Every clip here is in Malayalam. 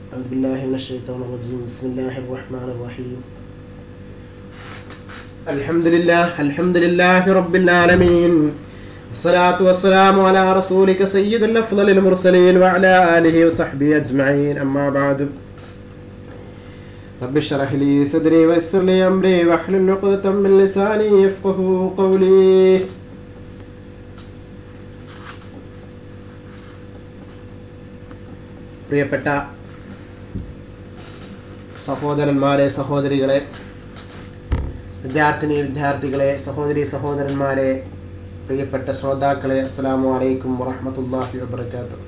أعوذ بالله من الشيطان الرجيم. بسم الله الرحمن الرحيم. الحمد لله رب العالمين. الصلاة والسلام على رسولك سيد الأفضل المرسلين وعلى آله وصحبه أجمعين. أما بعد. رب اشرح لي صدري ويسر لي أمري واحلل عقدة من لساني يفقهوا قولي. പ്രിയപ്പെട്ട സഹോദരന്മാരെ, സഹോദരികളെ, വിദ്യാർത്ഥികളെ, സഹോദരന്മാരെ, പ്രിയപ്പെട്ട ശ്രോതാക്കളെ, അസ്സലാമു അലൈക്കും വറഹ്മത്തുള്ളാഹി വബറകാതുഹു.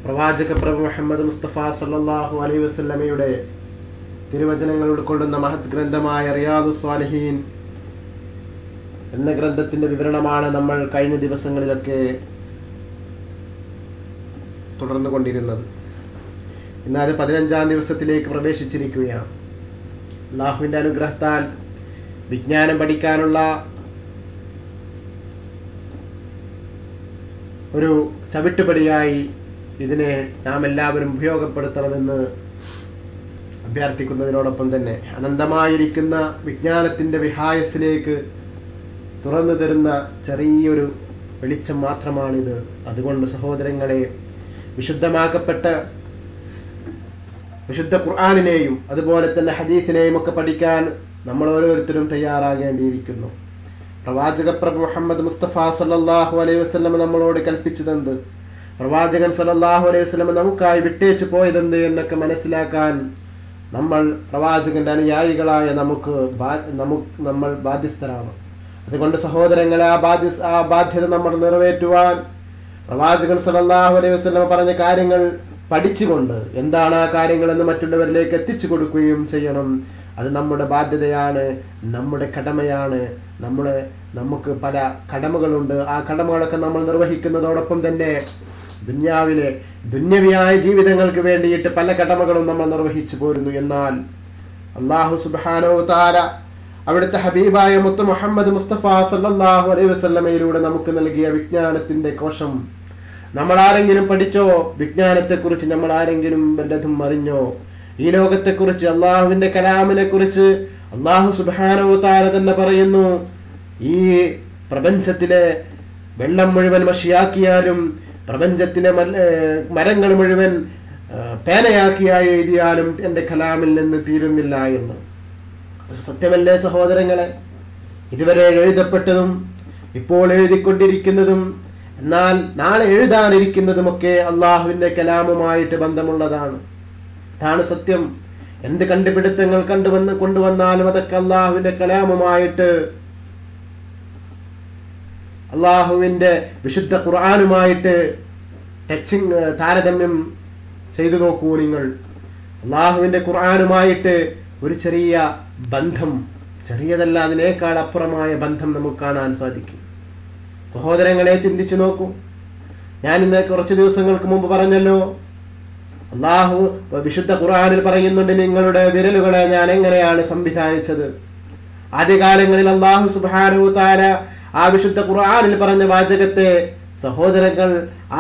പ്രവാചക പ്രഭു മുഹമ്മദ് മുസ്തഫ സല്ലല്ലാഹു അലൈഹി വസല്ലമയുടെ തിരുവചനങ്ങൾ ഉൾക്കൊള്ളുന്ന മഹത് ഗ്രന്ഥമായ റിയാദുസ് സ്വാലിഹീൻ എന്ന ഗ്രന്ഥത്തിന്റെ വിവരണമാണ് നമ്മൾ കഴിഞ്ഞ ദിവസങ്ങളിലൊക്കെ തുടർന്നു കൊണ്ടിരുന്നത്. ഇന്ന് അത് 15-ാം ദിവസത്തിലേക്ക് പ്രവേശിച്ചിരിക്കുകയാണ്. അല്ലാഹുവിന്റെ അനുഗ്രഹത്താൽ വിജ്ഞാനം പഠിക്കാനുള്ള ഒരു ചവിട്ടുപടിയായി ഇതിനെ നാം എല്ലാവരും ഉപയോഗപ്പെടുത്തണമെന്ന് അഭ്യർത്ഥിക്കുന്നതിനോടൊപ്പം തന്നെ അനന്തമായിരിക്കുന്ന വിജ്ഞാനത്തിന്റെ വിഹായസിലേക്ക് തുറന്നു തരുന്ന ചെറിയൊരു വെളിച്ചം മാത്രമാണിത്. അതുകൊണ്ട് സഹോദരങ്ങളെ, വിശുദ്ധമാക്കപ്പെട്ട വിശുദ്ധ ഖുർആനിനെയും അതുപോലെ തന്നെ ഹദീസിനെയും ഒക്കെ പഠിക്കാൻ നമ്മൾ ഓരോരുത്തരും തയ്യാറാകേണ്ടിയിരിക്കുന്നു. പ്രവാചക പ്രഭു മുഹമ്മദ് മുസ്തഫ സല്ലല്ലാഹു അലൈഹി വസല്ലം നമ്മളോട് കൽപ്പിച്ചതെന്ത്, പ്രവാചകൻ സല്ലല്ലാഹു അലൈഹി വസല്ലം നമുക്കായി വിട്ടേച്ചു പോയതെന്ത് എന്നൊക്കെ മനസ്സിലാക്കാൻ നമ്മൾ പ്രവാചകന്റെ അനുയായികളായ നമ്മൾ ബാധ്യസ്ഥരാണ്. അതുകൊണ്ട് സഹോദരങ്ങളെ, ആ ബാധ്യത നമ്മൾ നിറവേറ്റുവാൻ പ്രവാചകൻ സല്ലല്ലാഹു അലൈഹി വസല്ലം പറഞ്ഞ കാര്യങ്ങൾ പഠിച്ചുകൊണ്ട് എന്താണ് ആ കാര്യങ്ങളെന്ന് മറ്റുള്ളവരിലേക്ക് എത്തിച്ചു കൊടുക്കുകയും ചെയ്യണം. അത് നമ്മുടെ ബാധ്യതയാണ്, നമ്മുടെ കടമയാണ്. നമുക്ക് പല കടമകളുണ്ട്. ആ കടമകളൊക്കെ നമ്മൾ നിർവഹിക്കുന്നതോടൊപ്പം തന്നെ ദുന്യവിയായ ജീവിതങ്ങൾക്ക് വേണ്ടിയിട്ട് പല കടമകളും നമ്മൾ നിർവഹിച്ചു പോരുന്നു. എന്നാൽ അല്ലാഹു സുബ്ഹാനഹു വ തആല അവിടുത്തെ ഹബീബായ മുത്ത് മുഹമ്മദ് മുസ്തഫ സല്ലല്ലാഹു അലൈഹി വസല്ലമയിലൂടെ നമുക്ക് നൽകിയ വിജ്ഞാനത്തിന്റെ കോശം നമ്മൾ ആരെങ്കിലും പഠിച്ചോ? വിജ്ഞാനത്തെക്കുറിച്ച് നമ്മൾ ആരെങ്കിലും വല്ലതും അറിഞ്ഞോ? ഈ ലോകത്തെക്കുറിച്ച്, അള്ളാഹുവിന്റെ കലാമിനെ കുറിച്ച് അള്ളാഹു സുബ്ഹാനഹു വ തആല തന്നെ പറയുന്നു, ഈ പ്രപഞ്ചത്തിലെ വെള്ളം മുഴുവൻ മഷിയാക്കിയാലും പ്രപഞ്ചത്തിലെ മരങ്ങൾ മുഴുവൻ പേനയാക്കിയായി എഴുതിയാലും എന്റെ കലാമിൽ നിന്ന് തീരുന്നില്ല എന്ന്. സത്യമല്ലേ സഹോദരങ്ങളെ? ഇതുവരെ എഴുതപ്പെട്ടതും ഇപ്പോൾ എഴുതിക്കൊണ്ടിരിക്കുന്നതും എന്നാൽ നാളെ എഴുതാനിരിക്കുന്നതുമൊക്കെ അള്ളാഹുവിന്റെ കലാമുമായിട്ട് ബന്ധമുള്ളതാണ്. അതാണ് സത്യം. എന്ത് കണ്ടുപിടുത്തങ്ങൾ കൊണ്ടുവന്നാലും അതൊക്കെ അള്ളാഹുവിന്റെ കലാമുമായിട്ട്, അള്ളാഹുവിന്റെ വിശുദ്ധ ഖുർആനുമായിട്ട് താരതമ്യം ചെയ്തു നോക്കൂ നിങ്ങൾ. അള്ളാഹുവിന്റെ ഖുർആനുമായിട്ട് ഒരു ചെറിയ ബന്ധം, ചെറിയതല്ല, അതിനേക്കാൾ അപ്പുറമായ ബന്ധം നമുക്ക് കാണാൻ സാധിക്കും. സഹോദരങ്ങളെ, ചിന്തിച്ചു നോക്കൂ. ഞാൻ ഇന്ന് കുറച്ച് ദിവസങ്ങൾക്ക് മുമ്പ് പറഞ്ഞല്ലോ, അള്ളാഹു വിശുദ്ധ ഖുർആനിൽ പറയുന്നുണ്ട്, നിങ്ങളുടെ വിരലുകളെ ഞാൻ എങ്ങനെയാണ് സംവിധാനിച്ചത്. ആദ്യകാലങ്ങളിൽ അള്ളാഹു സുബ്ഹാനഹു വ തആല ആ വിശുദ്ധ ഖുർആനിൽ പറഞ്ഞ വാചകത്തെ സഹോദരങ്ങൾ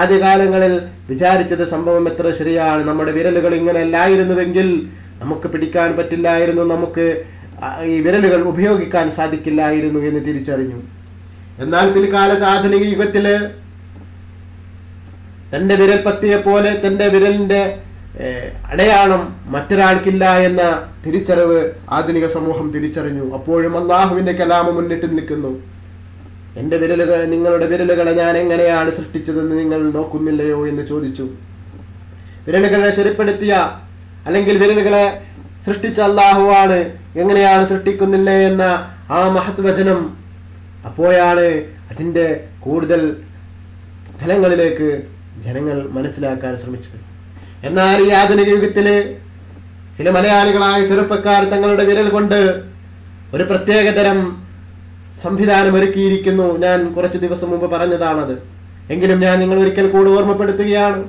ആദ്യകാലങ്ങളിൽ വിചാരിച്ചത് സംഭവം എത്ര ശരിയാണ്. നമ്മുടെ വിരലുകൾ ഇങ്ങനെ അല്ലായിരുന്നുവെങ്കിൽ നമുക്ക് പിടിക്കാൻ പറ്റില്ലായിരുന്നു, നമുക്ക് ഈ വിരലുകൾ ഉപയോഗിക്കാൻ സാധിക്കില്ലായിരുന്നു എന്ന് തിരിച്ചറിഞ്ഞു. എന്നാൽ പിൽക്കാലത്ത് ആധുനിക യുഗത്തില് തന്റെ വിരൽ പത്തിയെ പോലെ തന്റെ വിരലിന്റെ അടയാളം മറ്റൊരാൾക്കില്ല എന്ന തിരിച്ചറിവ് ആധുനിക സമൂഹം തിരിച്ചറിഞ്ഞു. അപ്പോഴും അള്ളാഹുവിന്റെ കലാമ മുന്നിട്ട് നിൽക്കുന്നു. എന്റെ വിരലുകൾ, നിങ്ങളുടെ വിരലുകളെ ഞാൻ എങ്ങനെയാണ് സൃഷ്ടിച്ചതെന്ന് നിങ്ങൾ നോക്കുന്നില്ലയോ എന്ന് ചോദിച്ചു. വിരലുകളെ ശരിപ്പെടുത്തിയ അല്ലെങ്കിൽ വിരലുകളെ സൃഷ്ടിച്ച അള്ളാഹുവാണ്, എങ്ങനെയാണ് സൃഷ്ടിക്കുന്നില്ലേ എന്ന ആ മഹത് വചനം അപ്പോഴാണ് അതിന്റെ കൂടുതൽ ഫലങ്ങളിലേക്ക് ജനങ്ങൾ മനസ്സിലാക്കാൻ ശ്രമിച്ചത്. എന്നാൽ ഈ ആധുനിക യുഗത്തില് ചില മലയാളികളായ ചെറുപ്പക്കാർ തങ്ങളുടെ വിരൽ കൊണ്ട് ഒരു പ്രത്യേകതരം സംവിധാനം ഒരുക്കിയിരിക്കുന്നു. ഞാൻ കുറച്ച് ദിവസം മുമ്പ് പറഞ്ഞതാണത്. എങ്കിലും ഞാൻ നിങ്ങൾ ഒരിക്കൽ കൂടി ഓർമ്മപ്പെടുത്തുകയാണ്.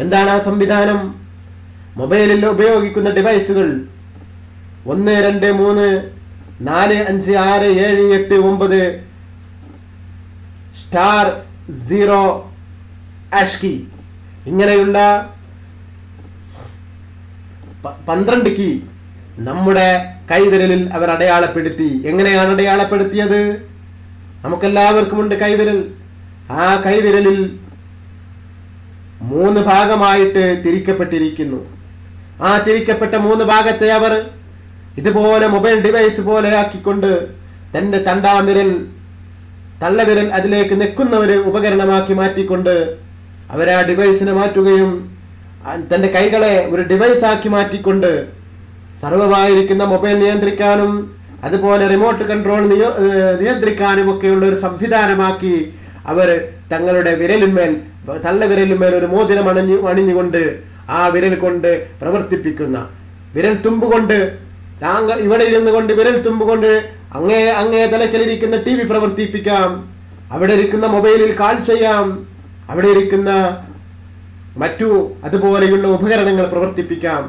എന്താണ് ആ സംവിധാനം? മൊബൈലിൽ ഉപയോഗിക്കുന്ന ഡിവൈസുകൾ 1 2 3 4 5 6 7 8 9 *0 #, ഇങ്ങനെയുള്ള 12 കീ നമ്മുടെ കൈവിരലിൽ അവർ അടയാളപ്പെടുത്തി. എങ്ങനെയാണ് അടയാളപ്പെടുത്തിയത്? നമുക്കെല്ലാവർക്കും ഉണ്ട് കൈവിരൽ. ആ കൈവിരലിൽ 3 ഭാഗമായിട്ട് തിരിക്കപ്പെട്ടിരിക്കുന്നു. ആ തിരിക്കപ്പെട്ട 3 ഭാഗത്തെ അവർ ഇതുപോലെ മൊബൈൽ ഡിവൈസ് പോലെ ആക്കിക്കൊണ്ട് തന്റെ തണ്ടാവിരൽ, തള്ളവിരൽ അതിലേക്ക് നെക്കുന്ന ഒരു ഉപകരണമാക്കി മാറ്റിക്കൊണ്ട് അവരാ ഡിവൈസിനെ മാറ്റുകയും തന്റെ കൈകളെ ഒരു ഡിവൈസ് ആക്കി മാറ്റിക്കൊണ്ട് സർവമായിരിക്കുന്ന മൊബൈൽ നിയന്ത്രിക്കാനും അതുപോലെ റിമോട്ട് കൺട്രോൾ നിയന്ത്രിക്കാനും ഒക്കെയുള്ള ഒരു സംവിധാനമാക്കി അവർ തങ്ങളുടെ വിരലിന്മേൽ, തള്ളവിരലിന്മേൽ ഒരു മോതിരം അണിഞ്ഞുകൊണ്ട് ആ വിരൽ കൊണ്ട് പ്രവർത്തിപ്പിക്കുന്ന, വിരൽ തുമ്പുകൊണ്ട് താങ്കൾ ഇവിടെ ഇരുന്നു കൊണ്ട് വിരൽ തുമ്പുകൊണ്ട് അങ്ങേ തലക്കലിരിക്കുന്ന TV പ്രവർത്തിപ്പിക്കാം, അവിടെ ഇരിക്കുന്ന മൊബൈലിൽ കാൾ ചെയ്യാം, അവിടെ ഇരിക്കുന്ന മറ്റു അതുപോലെയുള്ള ഉപകരണങ്ങൾ പ്രവർത്തിപ്പിക്കാം.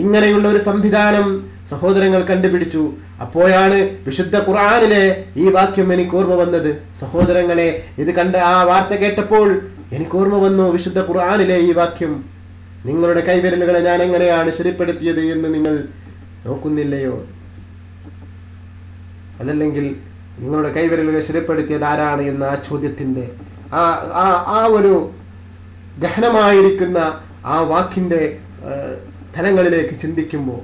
ഇങ്ങനെയുള്ള ഒരു സംവിധാനം സഹോദരങ്ങൾ കണ്ടുപിടിച്ചു. അപ്പോഴാണ് വിശുദ്ധ ഖുർആനിലെ ഈ വാക്യം എനിക്ക് ഓർമ്മ വന്നത്. സഹോദരങ്ങളെ, ഇത് കണ്ട ആ വാർത്ത കേട്ടപ്പോൾ എനിക്ക് ഓർമ്മ വന്നു വിശുദ്ധ ഖുർആനിലെ ഈ വാക്യം. നിങ്ങളുടെ കൈവിരലുകളെ ഞാൻ എങ്ങനെയാണ് ശരിപ്പെടുത്തിയത് എന്ന് നിങ്ങൾ നോക്കുന്നില്ലയോ? അതല്ലെങ്കിൽ നിങ്ങളുടെ കൈവിരലുകൾ ശരിപ്പെടുത്തിയത് ആരാണ് എന്ന ആ ചോദ്യത്തിന്റെ ആ ഒരു ഗഹനമായിരിക്കുന്ന ആ വാക്കിന്റെ ഫലങ്ങളിലേക്ക് ചിന്തിക്കുമ്പോൾ,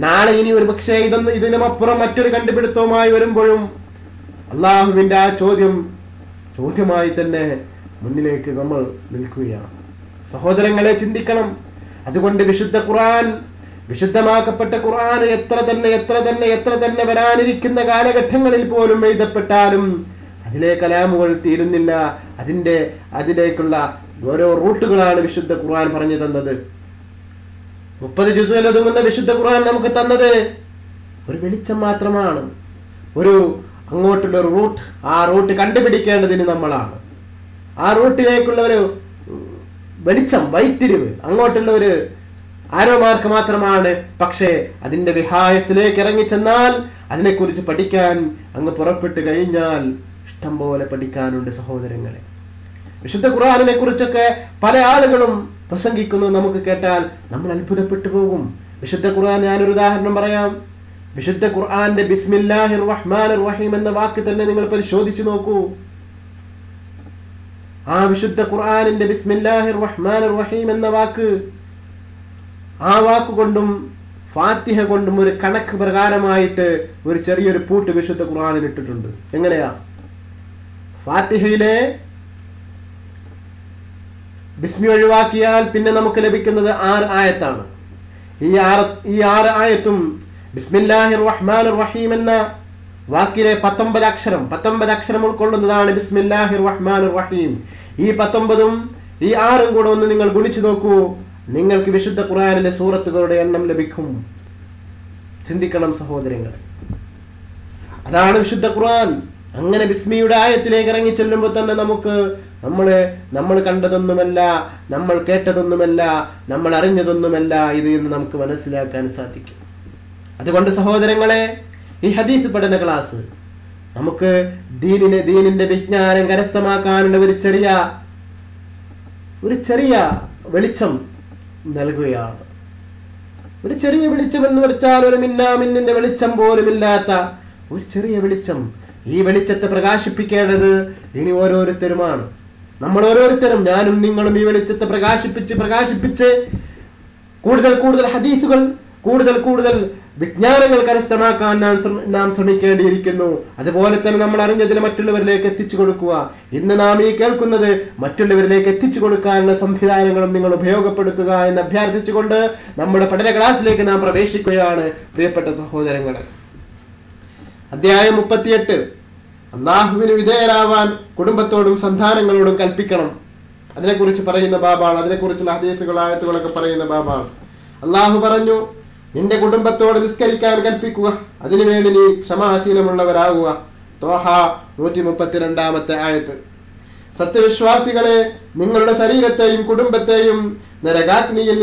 നാളെ ഇനി ഒരു പക്ഷേ ഇതിനുമപ്പുറം മറ്റൊരു കണ്ടുപിടുത്തവുമായി വരുമ്പോഴും അള്ളാഹുവിന്റെ ആ ചോദ്യമായി തന്നെ മുന്നിലേക്ക് നമ്മൾ നിൽക്കുകയാണ്. സഹോദരങ്ങളെ, ചിന്തിക്കണം. അതുകൊണ്ട് വിശുദ്ധ ഖുർആൻ, വിശുദ്ധമാക്കപ്പെട്ട ഖുർആൻ എത്ര തന്നെ വരാനിരിക്കുന്ന കാലഘട്ടങ്ങളിൽ പോലും എഴുതപ്പെട്ടാലും അതിലെ കലാമുകൾ തീരുന്നില്ല. അതിലേക്കുള്ള ഓരോ റൂട്ടുകളാണ് വിശുദ്ധ ഖുർആൻ പറഞ്ഞു തന്നത്. 30 ജുസുകളിൽ ഒതുങ്ങുന്ന വിശുദ്ധ ഖുർആൻ നമുക്ക് തന്നത് ഒരു വെളിച്ചം മാത്രമാണ്. അങ്ങോട്ടുള്ള ഒരു റൂട്ട്, ആ റൂട്ട് കണ്ടുപിടിക്കേണ്ടതിന് നമ്മളാണ്. ആ റൂട്ടിലേക്കുള്ള ഒരു വെളിച്ചം, വൈത്തിരിവ്, അങ്ങോട്ടുള്ള ഒരു ആരോ മാർക്ക് മാത്രമാണ്. പക്ഷേ അതിന്റെ വിഹായസിലേക്ക് ഇറങ്ങിച്ചെന്നാൽ, അതിനെക്കുറിച്ച് പഠിക്കാൻ അങ്ങ് പുറപ്പെട്ടു കഴിഞ്ഞാൽ ഇഷ്ടം പോലെ പഠിക്കാനുണ്ട് സഹോദരങ്ങളെ. വിശുദ്ധ ഖുർആനിനെ കുറിച്ചൊക്കെ പല ആളുകളും പ്രസംഗിക്കുന്നത് നമുക്ക് കേട്ടാൽ നമ്മൾ അത്ഭുതപ്പെട്ടു പോകും. വിശുദ്ധ ഖുർആൻ, ഞാനൊരു ഉദാഹരണം പറയാം. വിശുദ്ധ ഖുർആന്റെ ബിസ്മില്ലാഹിർ റഹ്മാനിർ റഹീം എന്ന വാക്ക് തന്നെ നിങ്ങൾ പരിശോധിച്ചു നോക്കൂ. ആ വിശുദ്ധ ഖുർആനിന്റെ ബിസ്മില്ലാഹിർ റഹ്മാനിർ റഹീം എന്ന വാക്ക്, ആ വാക്കുകൊണ്ടും ഫാത്തിഹ കൊണ്ടും ഒരു കണക്ക് പ്രകാരമായിട്ട് ഒരു ചെറിയൊരു പൂട്ട് വിശുദ്ധ ഖുർആനിൽ ഇട്ടിട്ടുണ്ട്. എങ്ങനെയാ? ഫാത്തിഹയിലെ ബിസ്മി ഒഴിവാക്കിയാൽ പിന്നെ നമുക്ക് ലഭിക്കുന്നത് 6 ആയത്താണ്. ഈ 6 ആയത്തും ബിസ്മില്ലാഹിർ റഹ്മാനിർ റഹീം എന്ന വാക്കിലെ 19 അക്ഷരം ഉൾക്കൊള്ളുന്നതാണ് ബിസ്മില്ലാഹിർ റഹ്മാനിർ റഹീം. ഈ 19ഉം ഈ 6ഉം കൂടെ ഒന്ന് നിങ്ങൾ ഗുണിച്ചു നോക്കൂ, നിങ്ങൾക്ക് വിശുദ്ധ ഖുർആനിലെ സൂറത്തുകളുടെ എണ്ണം ലഭിക്കും. ചിന്തിക്കണം സഹോദരങ്ങൾ. അതാണ് വിശുദ്ധ ഖുർആൻ. അങ്ങനെ ബിസ്മിയുടെ ആയത്തിലേക്ക് ഇറങ്ങി ചെല്ലുമ്പോൾ തന്നെ നമ്മൾ കണ്ടതൊന്നുമല്ല, നമ്മൾ കേട്ടതൊന്നുമല്ല, നമ്മൾ അറിഞ്ഞതൊന്നുമല്ല ഇത് എന്ന് നമുക്ക് മനസ്സിലാക്കാൻ സാധിക്കും. അതുകൊണ്ട് സഹോദരങ്ങളെ, ഈ ഹദീസ് പഠന ക്ലാസ് നമുക്ക് ദീനിന്റെ വിജ്ഞാനം കരസ്ഥമാക്കാനുള്ള ഒരു ചെറിയ വെളിച്ചം നൽകുകയാണ്. ഒരു ചെറിയ വെളിച്ചം എന്ന് വെച്ചാൽ ഒരു മിന്നാമിന്നിന്റെ വെളിച്ചം പോലും ഇല്ലാത്ത ഒരു ചെറിയ വെളിച്ചം. ഈ വെളിച്ചത്തെ പ്രകാശിപ്പിക്കേണ്ടത് ഇനി ഓരോരുത്തരുമാണ്. നമ്മൾ ഓരോരുത്തരും, ഞാനും നിങ്ങളും ഈ വെളിച്ചത്തെ പ്രകാശിപ്പിച്ച് കൂടുതൽ ഹദീസുകൾ, കൂടുതൽ വിജ്ഞാനങ്ങൾ കരസ്ഥമാക്കാൻ നാം ശ്രമിക്കേണ്ടിയിരിക്കുന്നു. അതുപോലെ തന്നെ നമ്മൾ അറിഞ്ഞതിൽ മറ്റുള്ളവരിലേക്ക് എത്തിച്ചു കൊടുക്കുക. ഇന്ന് നാം ഈ കേൾക്കുന്നത് മറ്റുള്ളവരിലേക്ക് എത്തിച്ചു കൊടുക്കാനുള്ള സംവിധാനങ്ങളും നിങ്ങൾ ഉപയോഗപ്പെടുത്തുക എന്ന് അഭ്യർത്ഥിച്ചുകൊണ്ട് നമ്മുടെ പഠന ക്ലാസ്സിലേക്ക് നാം പ്രവേശിക്കുകയാണ് പ്രിയപ്പെട്ട സഹോദരങ്ങളെ. അധ്യായം 38. അല്ലാഹുവിന് വിധേയരാവാൻ കുടുംബത്തോടും സന്താനങ്ങളോടും കൽപ്പിക്കണം. അതിനെക്കുറിച്ച് പറയുന്ന ബാബാണ്. അതിനെക്കുറിച്ചുള്ള ഹദീസുകൾ, ആയത്തുകളൊക്കെ പറയുന്ന ബാബാണ്. അല്ലാഹു പറഞ്ഞു, നിന്റെ കുടുംബത്തോട് നിസ്കരിക്കാൻ കൽപ്പിക്കുക, അതിനുവേണ്ടി നീ ക്ഷമാശീലമുള്ളവരാകുക. തോഹ 132 ആയത്ത്. സത്യവിശ്വാസികളെ, നിങ്ങളുടെ ശരീരത്തെയും കുടുംബത്തെയും നരകാഗ്നിയിൽ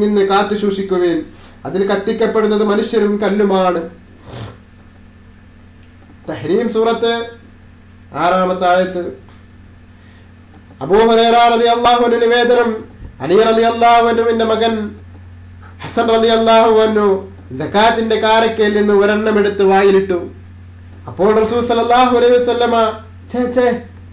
നിന്ന് കാത്തു സൂക്ഷിക്കുവിൻ. അതിൽ കത്തിക്കപ്പെടുന്നത് മനുഷ്യരും കല്ലുമാണ്. തഹ്രീം സൂറത്ത് 6 ആയത്ത്. അബൂ ഹുറൈറ റളിയല്ലാഹു അൻഹു നിവേദനം, അലി റളിയല്ലാഹു അൻഹുവിന്റെ മകൻ ഹസൻ റളിയല്ലാഹു അൻഹു സകാത്തിന്റെ കാരക്കയിൽ നിന്ന് ഒരെണ്ണം എടുത്ത് വായിലിട്ടു. അപ്പോൾ റസൂൽ സല്ലല്ലാഹു അലൈഹി വസല്ലമ, ഛേ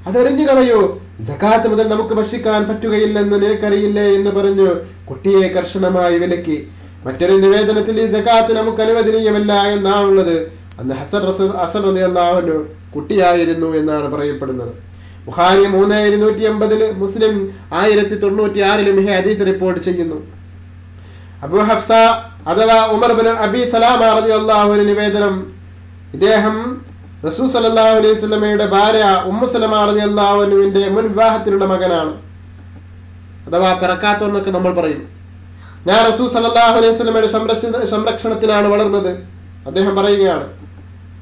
അതെറിഞ്ഞു കളയൂ, സകാത്ത് മുതൽ നമുക്ക് ഭക്ഷിക്കാൻ പറ്റുകയില്ലെന്ന് നിനക്കറിയില്ലേ എന്ന് പറഞ്ഞു കുട്ടിയെ കർശനമായി വിലക്കി. മറ്റൊരു നിവേദനത്തിൽ ഈ സകാത്ത് നമുക്ക് അനുവദനീയമല്ല എന്നാണുള്ളത്. അന്ന് ഹസൻ റളിയല്ലാഹു അൻഹു കുട്ടിയായിരുന്നു എന്നാണ് പറയപ്പെടുന്നത്. ബുഖാരി 3280, മുസ്ലിം 1096 ഈ ഹദീസ് റിപ്പോർട്ട് ചെയ്യുന്നു. അബൂ ഹഫ്സ അഥവാ ഉമർ ബിൻ അബി സലാമ റളിയല്ലാഹു അൻഹു നിവേദനം, ഇദ്ദേഹം റസൂൽ സല്ലല്ലാഹു അലൈഹി വസല്ലമയുടെ ഭാര്യ ഉമ്മു സലമ റളിയല്ലാഹു അൻഹുവിന്റെ മുൻ വിവാഹത്തിലുള്ള മകനാണ്, അഥവാ പിറക്കാത്തവെന്നൊക്കെ നമ്മൾ പറയും. ഞാൻ റസൂൽ സല്ലല്ലാഹു അലൈഹി വസല്ലമയുടെ സംരക്ഷണത്തിലാണ് വളർന്നത്. അദ്ദേഹം പറയുകയാണ്,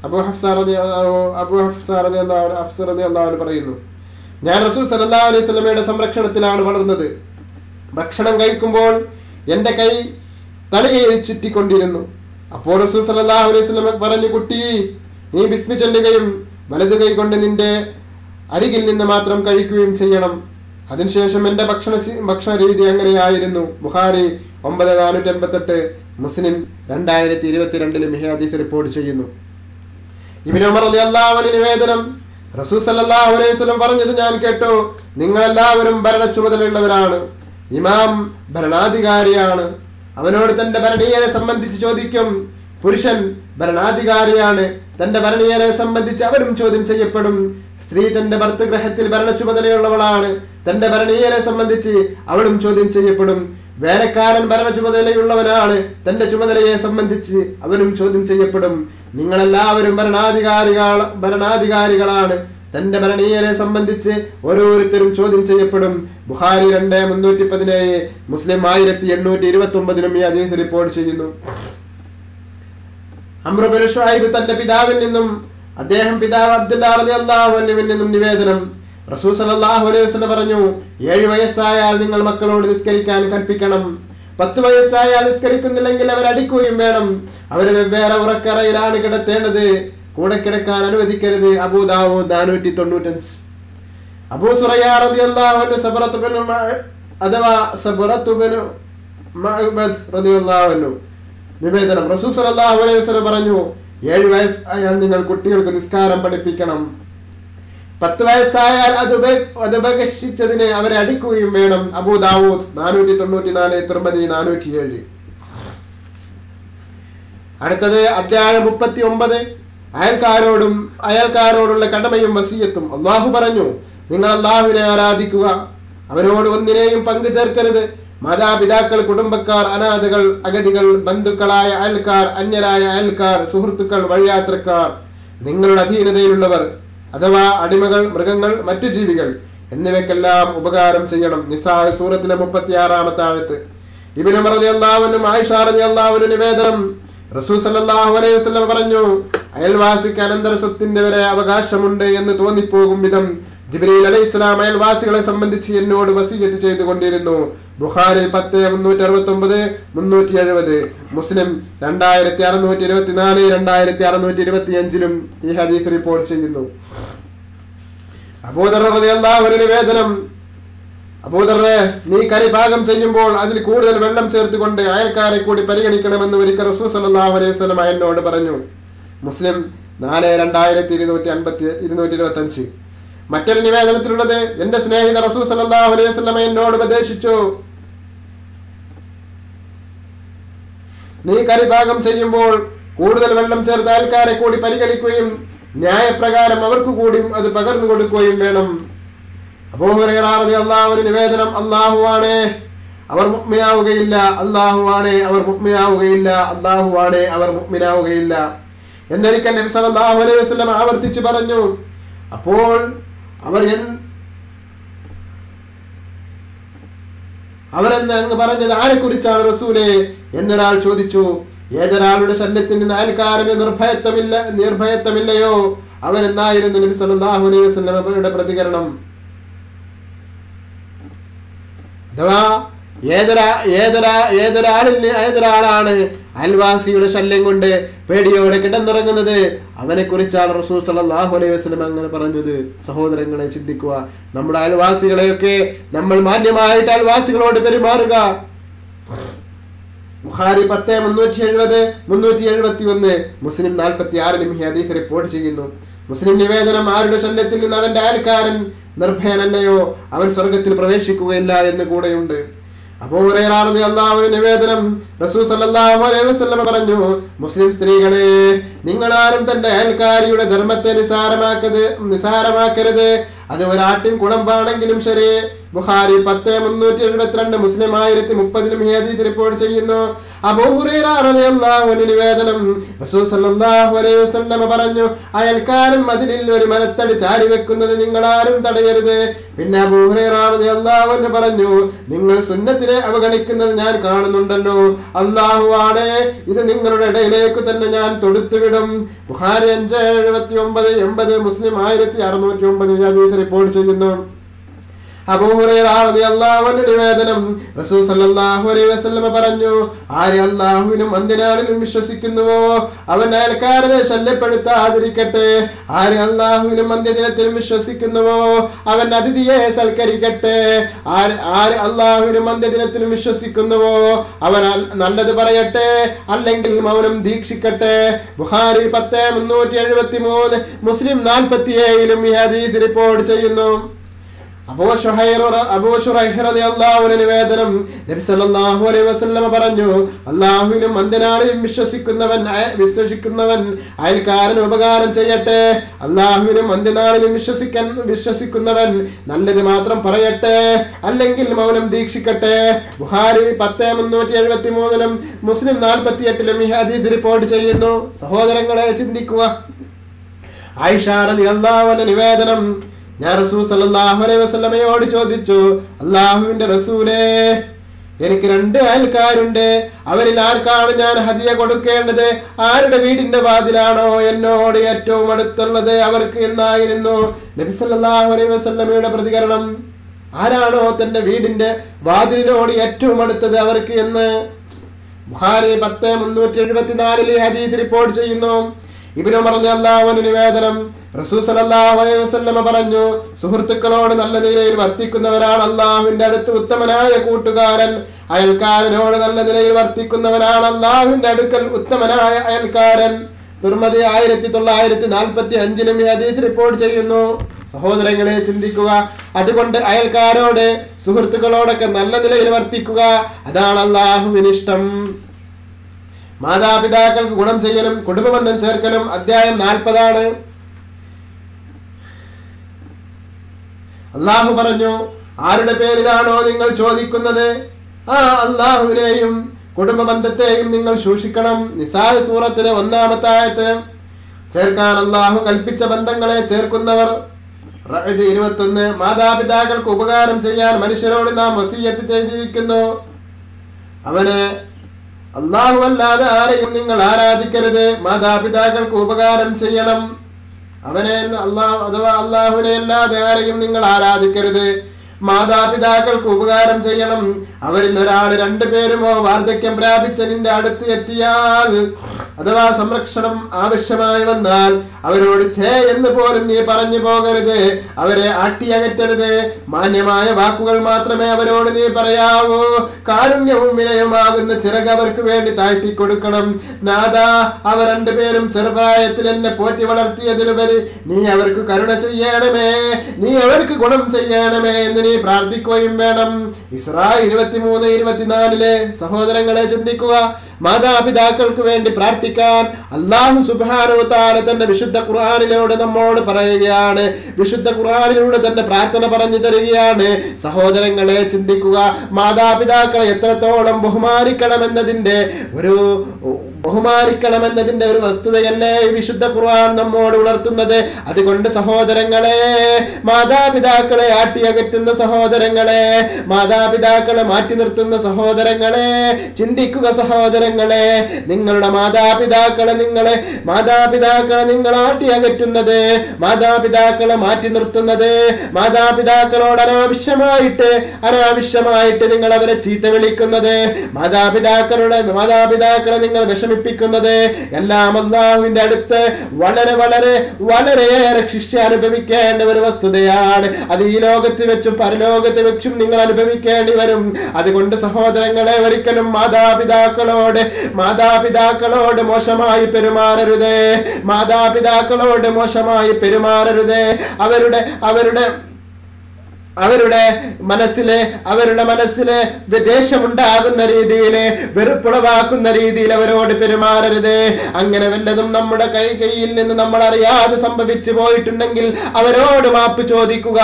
അബൂ ഹഫ്സ റളിയല്ലാഹു അൻഹു പറയുന്നു, ഞാൻ റസൂൽ സല്ലല്ലാഹു അലൈഹി വസല്ലമയുടെ സംരക്ഷണത്തിലാണ് വളർന്നത്. ഭക്ഷണം കഴിക്കുമ്പോൾ എന്റെ കൈ തലകയിൽ ചുറ്റിക്കൊണ്ടിരുന്നു. അപ്പോൾ റസൂൽ സല്ലല്ലാഹു അലൈഹി വസല്ലം പറഞ്ഞു, കുട്ടി, നീ ബിസ്മി ചൊല്ലുകയും വലതു കൈ കൊണ്ട് നിന്റെ അരികിൽ നിന്ന് മാത്രം കഴിക്കുകയും ചെയ്യണം. അതിനുശേഷം എന്റെ ഭക്ഷണ രീതി അങ്ങനെയായിരുന്നു. ബുഖാരി 9488, മുസ്ലിം 2022 ഈ ഹദീസ് റിപ്പോർട്ട് ചെയ്യുന്നു. ഇബ്നു ഉമർ റളിയല്ലാഹു അൻഹു നിവേദനം, റസൂൽ സല്ലല്ലാഹു അലൈഹി വസല്ലം പറഞ്ഞത് ഞാൻ കേട്ടു, നിങ്ങളെല്ലാവരും ഭരണ ചുമതലയുള്ളവരാണ്. ഇമാം ഭരണാധികാരിയാണ്, അവനോട് തന്റെ ഭരണീയരെ സംബന്ധിച്ച് ചോദിക്കും. പുരുഷൻ ഭരണാധികാരിയാണ്, തന്റെ ഭരണീയരെ സംബന്ധിച്ച് അവരും ചോദ്യം ചെയ്യപ്പെടും. സ്ത്രീ തന്റെ ഭർതൃഗ്രഹത്തിൽ ഭരണ ചുമതലയുള്ളവളാണ്, തന്റെ ഭരണീയരെ സംബന്ധിച്ച് അവളും ചോദ്യം ചെയ്യപ്പെടും. വേലക്കാരൻ ഭരണ ചുമതലയുള്ളവനാണ്, തന്റെ ചുമതലയെ സംബന്ധിച്ച് അവനും ചോദ്യം ചെയ്യപ്പെടും. നിങ്ങളെല്ലാവരും ഭരണാധികാരികളാണ്, തന്റെ ഭരണീയരെ സംബന്ധിച്ച് ഓരോരുത്തരും ചോദ്യം ചെയ്യപ്പെടും. ബുഖാരി 2317, മുസ്ലിം 1829 ഈ ഹദീസ് റിപ്പോർട്ട് ചെയ്യുന്നു. അംർ ബിൻ ശുഐബ് തന്റെ പിതാവിൽ നിന്നും, അദ്ദേഹം പിതാവ് അബ്ദുല്ലാഹ് റളിയല്ലാഹു അൻഹുവിൽ നിന്നും നിവേദനം, റസൂൽ സല്ലല്ലാഹു അലൈഹി വസല്ലം പറഞ്ഞു, 7 വയസ്സായാൽ നിങ്ങൾ മക്കളോട് നിസ്കരിക്കാൻ കൽപ്പിക്കണം. 10 വയസ്സായാൽ നിസ്കരിക്കുന്നില്ലെങ്കിൽ അവരടിക്കുകയും വേണം. അവര് വെവ്വേറെ ഉറക്കറയിലാണ് കിടത്തേണ്ടത്, കൂടെ കിടക്കാൻ അനുവദിക്കരുത്. അബൂ ദാവൂദ് 495. അബൂ സുറയ്യ റളിയല്ലാഹു അൻഹു സബറത്തു ബിൻ മഅബദ് റളിയല്ലാഹു അൻഹു നിവേദനം, റസൂൽ സല്ലല്ലാഹു അലൈഹി വസല്ലം പറഞ്ഞു, 7 വയസ്സായാൽ നിങ്ങൾ കുട്ടികൾക്ക് നിസ്കാരം പഠിപ്പിക്കണം. 10 വയസ്സായാൽ അത് ഉപേക്ഷിച്ചതിന് അവരെ അടിക്കുകയും വേണം. അബൂ ദാവൂദ് 494, തിർമിദി 407. അടുത്തത് അധ്യായം 39, അയൽക്കാരോടുള്ള കടമയും വസിയത്തും. അള്ളാഹു പറഞ്ഞു, നിങ്ങൾ അള്ളാഹുവിനെ ആരാധിക്കുക, അവനോട് ഒന്നിനെയും പങ്കു ചേർക്കരുത്. മാതാപിതാക്കൾ, കുടുംബക്കാർ, അനാഥകൾ, അഗതികൾ, ബന്ധുക്കളായ അയൽക്കാർ, അന്യരായ അയൽക്കാർ, സുഹൃത്തുക്കൾ, വഴിയാത്രക്കാർ, നിങ്ങളുടെ അധീനതയിലുള്ളവർ അഥവാ അടിമകൾ, മൃഗങ്ങൾ, മറ്റു ജീവികൾ എന്നിവയ്ക്കെല്ലാം ഉപകാരം ചെയ്യണം. നിസാ സൂറത്തിലെ 36-ാമത്തെ ആയത്ത്. ഇബ്നു ഉമർ റളിയല്ലാഹു അൻഹു ആയിഷ റളിയല്ലാഹു അൻഹ നിവേദനം, റസൂൽ സല്ലല്ലാഹു അലൈഹി വസല്ലം പറഞ്ഞു, അയൽവാസിക്ക് അനന്തര സ്വത്തിന്റെ വരെ അവകാശമുണ്ട് എന്ന് തോന്നിപ്പോകും വിധം ജിബ്രീൽ അലൈഹിസ്സലാം അയൽവാസികളെ സംബന്ധിച്ച് എന്നോട് വസിയത്ത് ചെയ്തുകൊണ്ടിരുന്നു. ബുഖാരി 10:369, 370, മുസ്ലിം 2624, 2625 ഈ ഹദീസ് റിപ്പോർട്ട് ചെയ്യുന്നു. അബൂദർ റളിയല്ലാഹു അൻഹു നിവേദനം, അബൂദറെ, നീ കറി പാകം ചെയ്യുമ്പോൾ അതിൽ കൂടുതൽ വെള്ളം ചേർത്തുകൊണ്ട് അയൽക്കാരെ കൂടി പരിഗണിക്കണമെന്ന് ഒരിക്കൽ റസൂൽ സല്ലല്ലാഹു അലൈഹി വസല്ലം എന്നോട് പറഞ്ഞു. മുസ്ലിം 4:2225. മറ്റൊരു നിവേദനത്തിലുള്ളത്, എന്റെ സ്നേഹിത റസൂൽ സല്ലല്ലാഹു അലൈഹി വസല്ലം എന്നോട് ഉപദേശിച്ചു, നീ കറി പാകം ചെയ്യുമ്പോൾ കൂടുതൽ വെള്ളം ചേർത്ത് അയൽക്കാരെ കൂടി പരിഗണിക്കുകയും ന്യായപ്രകാരം അവർക്ക് കൂടി അത് പകർന്നു കൊടുക്കുകയും വേണം. അബൂ ഹുറൈറ റളിയല്ലാഹു അൻഹു നിവേദനം, അല്ലാഹുവാണേ അവർ മുഅ്മിനാവുകയില്ല, അല്ലാഹുവാണേ അവർ മുഅ്മിനാവുകയില്ല, അല്ലാഹുവാണേ അവർ മുഅ്മിനാവുകയില്ല എന്നൊരിക്കൽ നബി സല്ലല്ലാഹു അലൈഹി വസല്ലം ആവർത്തിച്ചു പറഞ്ഞു. അപ്പോൾ അവരെന്ന് അങ്ങ് പറഞ്ഞത് ആരെക്കുറിച്ചാണ് റസൂലേ എന്നൊരാൾ ചോദിച്ചു. ഏതൊരാളുടെ ശല്യത്തിന് അയൽക്കാരന് നിർഭയത്വമില്ലയോ അവരെന്നായിരുന്നു നബി സല്ലല്ലാഹു അലൈഹി വസല്ലമയുടെ പ്രതികരണം. അഥവാ ഏതൊരാളാണ് അയൽവാസിയുടെ ശല്യം കൊണ്ട് പേടിയോടെ കിടന്നുറങ്ങുന്നത്, അവനെ കുറിച്ചാണ് റസൂൽ സല്ലല്ലാഹു അലൈഹി വസല്ലം അങ്ങനെ പറഞ്ഞത്. സഹോദരങ്ങളെ, ചിന്തിക്കുക. നമ്മുടെ അയൽവാസികളെയൊക്കെ നമ്മൾ മാന്യമായിട്ട് അയൽവാസികളോട് പെരുമാറുക. ബുഖാരി 10:370, 371, മുസ്ലിം 46 ഈ ഹദീസ് റിപ്പോർട്ട് ചെയ്യുന്നു. മുസ്ലിം നിവേദനം, ആരുടെ ശല്യത്തിൽ നിന്ന് അവന്റെ അയൽക്കാരൻ നിർഭയനല്ലയോ അവൻ സ്വർഗത്തിൽ പ്രവേശിക്കുകയില്ല എന്ന് കൂടെയുണ്ട്. അബൂ ഹുറൈറ റളിയല്ലാഹു അൻഹു നിവേദനം, റസൂൽ സല്ലല്ലാഹു അലൈഹി വസല്ലം പറഞ്ഞു, മുസ്ലിം സ്ത്രീകളെ, നിങ്ങളാരും തന്റെ അയൽക്കാരിയുടെ ധർമ്മത്തെ നിസാരമാക്കരുത്, അത് ഒരാട്ടിൻ കുളമ്പാണെങ്കിലും ശരി. ബുഖാരി 10:372, മുസ്ലിം 1030 ഈ ഹദീസ് റിപ്പോർട്ട് ചെയ്യുന്നു. അബൂ ഹുറൈറ റളിയല്ലാഹു അൻഹു നിവേദനം, റസൂൽ സല്ലല്ലാഹു അലൈഹി വസല്ലം പറഞ്ഞു, അയൽക്കാരൻ മതിലിൽ ഒരു മരത്തടി ചാരി വെക്കുന്നത് നിങ്ങളാരും തടയരുത്. പിന്നെ അബൂ ഹുറൈറ റളിയല്ലാഹു അൻഹു പറഞ്ഞു, നിങ്ങൾ സുന്നത്തിനെ അവഗണിക്കുന്നത് ഞാൻ കാണുന്നുണ്ടല്ലോ, അല്ലാഹു ആണ്, ഇത് നിങ്ങളുടെ ഇടയിലേക്ക് തന്നെ ഞാൻ തൊടുത്തുവിടും. ബുഖാരി 5:79-80, മുസ്ലിം 1609 ഹദീസ് റിപ്പോർട്ട് ചെയ്യുന്നു. അബൂ ഹുറൈറ റളിയല്ലാഹു അൻഹു നിവേദനം, റസൂൽ സല്ലല്ലാഹു അലൈഹി വസല്ലം പറഞ്ഞു, ആര് അല്ലാഹുവിലും അന്ത്യനാളിലും വിശ്വസിക്കുന്നുവോ അവൻ അയൽക്കാരനെ ശല്യപ്പെടുത്താതിരിക്കട്ടെ. ആര് അല്ലാഹുവിലും അന്ത്യദിനത്തിലും വിശ്വസിക്കുന്നുവോ അവൻ അതിഥിയെ സൽക്കരിക്കട്ടെ. ആര് അല്ലാഹുവിലും അന്ത്യദിനത്തിലും വിശ്വസിക്കുന്നുവോ അവൻ നല്ലത് പറയട്ടെ, അല്ലെങ്കിൽ മൗനം ദീക്ഷിക്കട്ടെ. ബുഖാരി 10:373, മുസ്ലിം 47 ഈ ഹദീസ് റിപ്പോർട്ട് ചെയ്യുന്നു. അബൂ ശുറൈഹ് റളിയല്ലാഹു അൻഹു നിവേദനം, നബി സല്ലല്ലാഹു അലൈഹി വസല്ലം പറഞ്ഞു, അല്ലാഹുവിലും അന്ത്യനാളിലും വിശ്വസിക്കുന്നവൻ അയൽക്കാരന് ഉപകാരം ചെയ്യട്ടെ. അല്ലാഹുവിലും അന്ത്യനാളിലും വിശ്വസിക്കുന്നവൻ നല്ലത് മാത്രം പറയട്ടെ, അല്ലെങ്കിൽ മൗനം ദീക്ഷിക്കട്ടെ. ബുഖാരി 10:373, മുസ്ലിം 48 ഈ ഹദീസ് റിപ്പോർട്ട് ചെയ്യുന്നു. സഹോദരങ്ങളെ, ചിന്തിക്കുക. ആയിഷ റളിയല്ലാഹു അൻഹ നിവേദനം, ഞാൻ റസൂൽ സല്ലല്ലാഹു അലൈഹി വസല്ലമയോട് ചോദിച്ചു, അല്ലാഹുവിന്റെ റസൂലേ, എനിക്ക് 2 അയൽക്കാരുണ്ട്, അവരിൽ ആർക്കാണ് ഞാൻ ഹദിയ കൊടുക്കേണ്ടത്? ആരുടെ വീടിന്റെ വാതിലാണോ എന്നോട് ഏറ്റവും അടുത്തുള്ളത് അവർക്ക് എന്നായിരുന്നു നബി സല്ലല്ലാഹു അലൈഹി വസല്ലമയുടെ പ്രതികരണം. ആരാണോ തന്റെ വീടിന്റെ വാതിലിനോട് ഏറ്റവും അടുത്തത് അവർക്ക് എന്ന്. ബുഖാരി 10:374 ഹദീസ് റിപ്പോർട്ട് ചെയ്യുന്നു. ഇബ്നു ഉമർ റളിയല്ലാഹു അൻഹു നിവേദനം, റസൂൽ സല്ലല്ലാഹു അലൈഹി വസല്ലം പറഞ്ഞു, സുഹൃത്തുക്കളോട് നല്ല നിലയിൽ വർത്തിക്കുന്നവരാണ് അല്ലാഹുവിന്റെ അടുത്ത് ഉത്തമനായ കൂട്ടുകാരൻ. അയൽക്കാരനോട് നല്ല നിലയിൽ വർത്തിക്കുന്നവനാണ് അല്ലാഹുവിന്റെ അടുക്കൽ ഉത്തമനായ അയൽക്കാരൻ. തിർമിദി 1945 ഈ ഹദീസ് റിപ്പോർട്ട് ചെയ്യുന്നു. സഹോദരങ്ങളെ, ചിന്തിക്കുക. അതുകൊണ്ട് അയൽക്കാരോട്, സുഹൃത്തുക്കളോടൊക്കെ നല്ല നിലയിൽ വർത്തിക്കുക, അതാണ് അല്ലാഹുവിന് ഇഷ്ടം. മാതാപിതാക്കൾക്ക് ഗുണം ചെയ്യലും കുടുംബബന്ധം ചേർക്കലും, അധ്യായം 40. അല്ലാഹു പറഞ്ഞു, ആരുടെ പേരിലാണോ നിങ്ങൾ ചോദിക്കുന്നത് ആ അല്ലാഹുവിനെയും കുടുംബബന്ധത്തെയും നിങ്ങൾ സൂക്ഷിക്കണം. നിസാ സൂറത്തിലെ 1-ാമത്തെ ആയത്ത്. ചേർക്കാൻ അല്ലാഹു കൽപ്പിച്ച ബന്ധങ്ങളെ ചേർക്കുന്നവർ. റഅദ് 21. മാതാപിതാക്കൾക്ക് ഉപകാരം ചെയ്യാൻ മനുഷ്യരോട് നാം വസിയ്യത്ത് ചെയ്തിരിക്കുന്നു. അവന് അല്ലാഹു അല്ലാതെ ആരെയും നിങ്ങൾ ആരാധിക്കരുത്. മാതാപിതാക്കൾക്ക് ഉപകാരം ചെയ്യണം. അവനെ അല്ലാഹുവിനെ അല്ലാതെ ആരെയും നിങ്ങൾ ആരാധിക്കരുത്. മാതാപിതാക്കൾക്ക് ഉപകാരം ചെയ്യണം. അവരിൽ ഒരാൾ 2 പേരുമോ വാർദ്ധക്യം പ്രാപിച്ച നിന്റെ അടുത്ത് എത്തിയാൽ, അഥവാ സംരക്ഷണം ആവശ്യമായി വന്നാൽ അവരോട് ഛേ എന്ന് പോലും നീ പറഞ്ഞു പോകരുത്. അവരെ ആട്ടിയകറ്റരുത്. മാന്യമായ വാക്കുകൾ മാത്രമേ അവരോട് നീ പറയാവൂ. കാരുണ്യവും വിനയമാകുന്ന ചിറക് അവർക്ക് വേണ്ടി താഴ്ത്തിക്കൊടുക്കണം. നാദാ, അവർ 2 പേരും ചെറുപ്രായത്തിൽ എന്നെ പോറ്റി വളർത്തിയതിലുപരി നീ അവർക്ക് കരുണ ചെയ്യണമേ, നീ അവർക്ക് ഗുണം ചെയ്യണമേ എന്ന് നീ പ്രാർത്ഥിക്കുകയും വേണം. ഇസ്രാ 23-24. സഹോദരങ്ങളെ, ചിന്തിക്കുക. മാതാപിതാക്കൾക്ക് വേണ്ടി പ്രാർത്ഥിക്കാൻ അല്ലാഹു സുബ്ഹാനഹു വ തആല തന്റെ വിശുദ്ധ ഖുർആനിലൂടെ നമ്മോട് പറയുകയാണ്. വിശുദ്ധ ഖുർആനിലൂടെ തന്നെ പ്രാർത്ഥന പറഞ്ഞു തരികയാണ്. സഹോദരങ്ങളെ, ചിന്തിക്കുക. മാതാപിതാക്കളെ എത്രത്തോളം ബഹുമാനിക്കണമെന്നതിന്റെ ഒരു ബഹുമാനിക്കണമെന്നതിന്റെ ഒരു വസ്തുതയല്ലേ വിശുദ്ധ ഖുർആൻ നമ്മോട് ഉണർത്തുന്നത്. അതുകൊണ്ട് സഹോദരങ്ങളെ, മാതാപിതാക്കളെ ആട്ടിയകറ്റുന്ന സഹോദരങ്ങളെ, മാതാപിതാക്കളെ മാറ്റി നിർത്തുന്ന സഹോദരങ്ങളെ, ചിന്തിക്കുക സഹോദരങ്ങളെ. നിങ്ങളുടെ മാതാപിതാക്കളെ നിങ്ങൾ ആട്ടിയകറ്റുന്നത്, മാതാപിതാക്കളെ മാറ്റി നിർത്തുന്നത്, മാതാപിതാക്കളോട് അനാവശ്യമായിട്ട് നിങ്ങൾ അവരെ ചീത്ത വിളിക്കുന്നത്, മാതാപിതാക്കളെ നിങ്ങൾ വിഷമിപ്പിക്കുന്നത് എല്ലാം അല്ലാഹുവിന്റെ അടുത്ത് വളരെ വളരെ വളരെയേറെ ശിക്ഷ അനുഭവിക്കേണ്ട ഒരു വസ്തുതയാണ്. അത് ഈ ലോകത്ത് വെച്ചും പരലോകത്ത് വെച്ചും നിങ്ങൾ അനുഭവിക്കേണ്ടി വരും. അതുകൊണ്ട് സഹോദരങ്ങളെ, ഒരിക്കലും മാതാപിതാക്കളോട് മോശമായി പെരുമാറരുത്. മാതാപിതാക്കളോട് മോശമായി പെരുമാറരുത്. അവരുടെ മനസ്സിലെ വിദേശമുണ്ടാകുന്ന രീതിയിൽ, വെറുപ്പുളവാക്കുന്ന രീതിയിൽ അവരോട് പെരുമാറരുത്. അങ്ങനെ വല്ലതും നമ്മുടെ കയ്യിൽ നിന്ന് നമ്മൾ അറിയാതെ സംഭവിച്ചു പോയിട്ടുണ്ടെങ്കിൽ അവരോട് മാപ്പ് ചോദിക്കുക.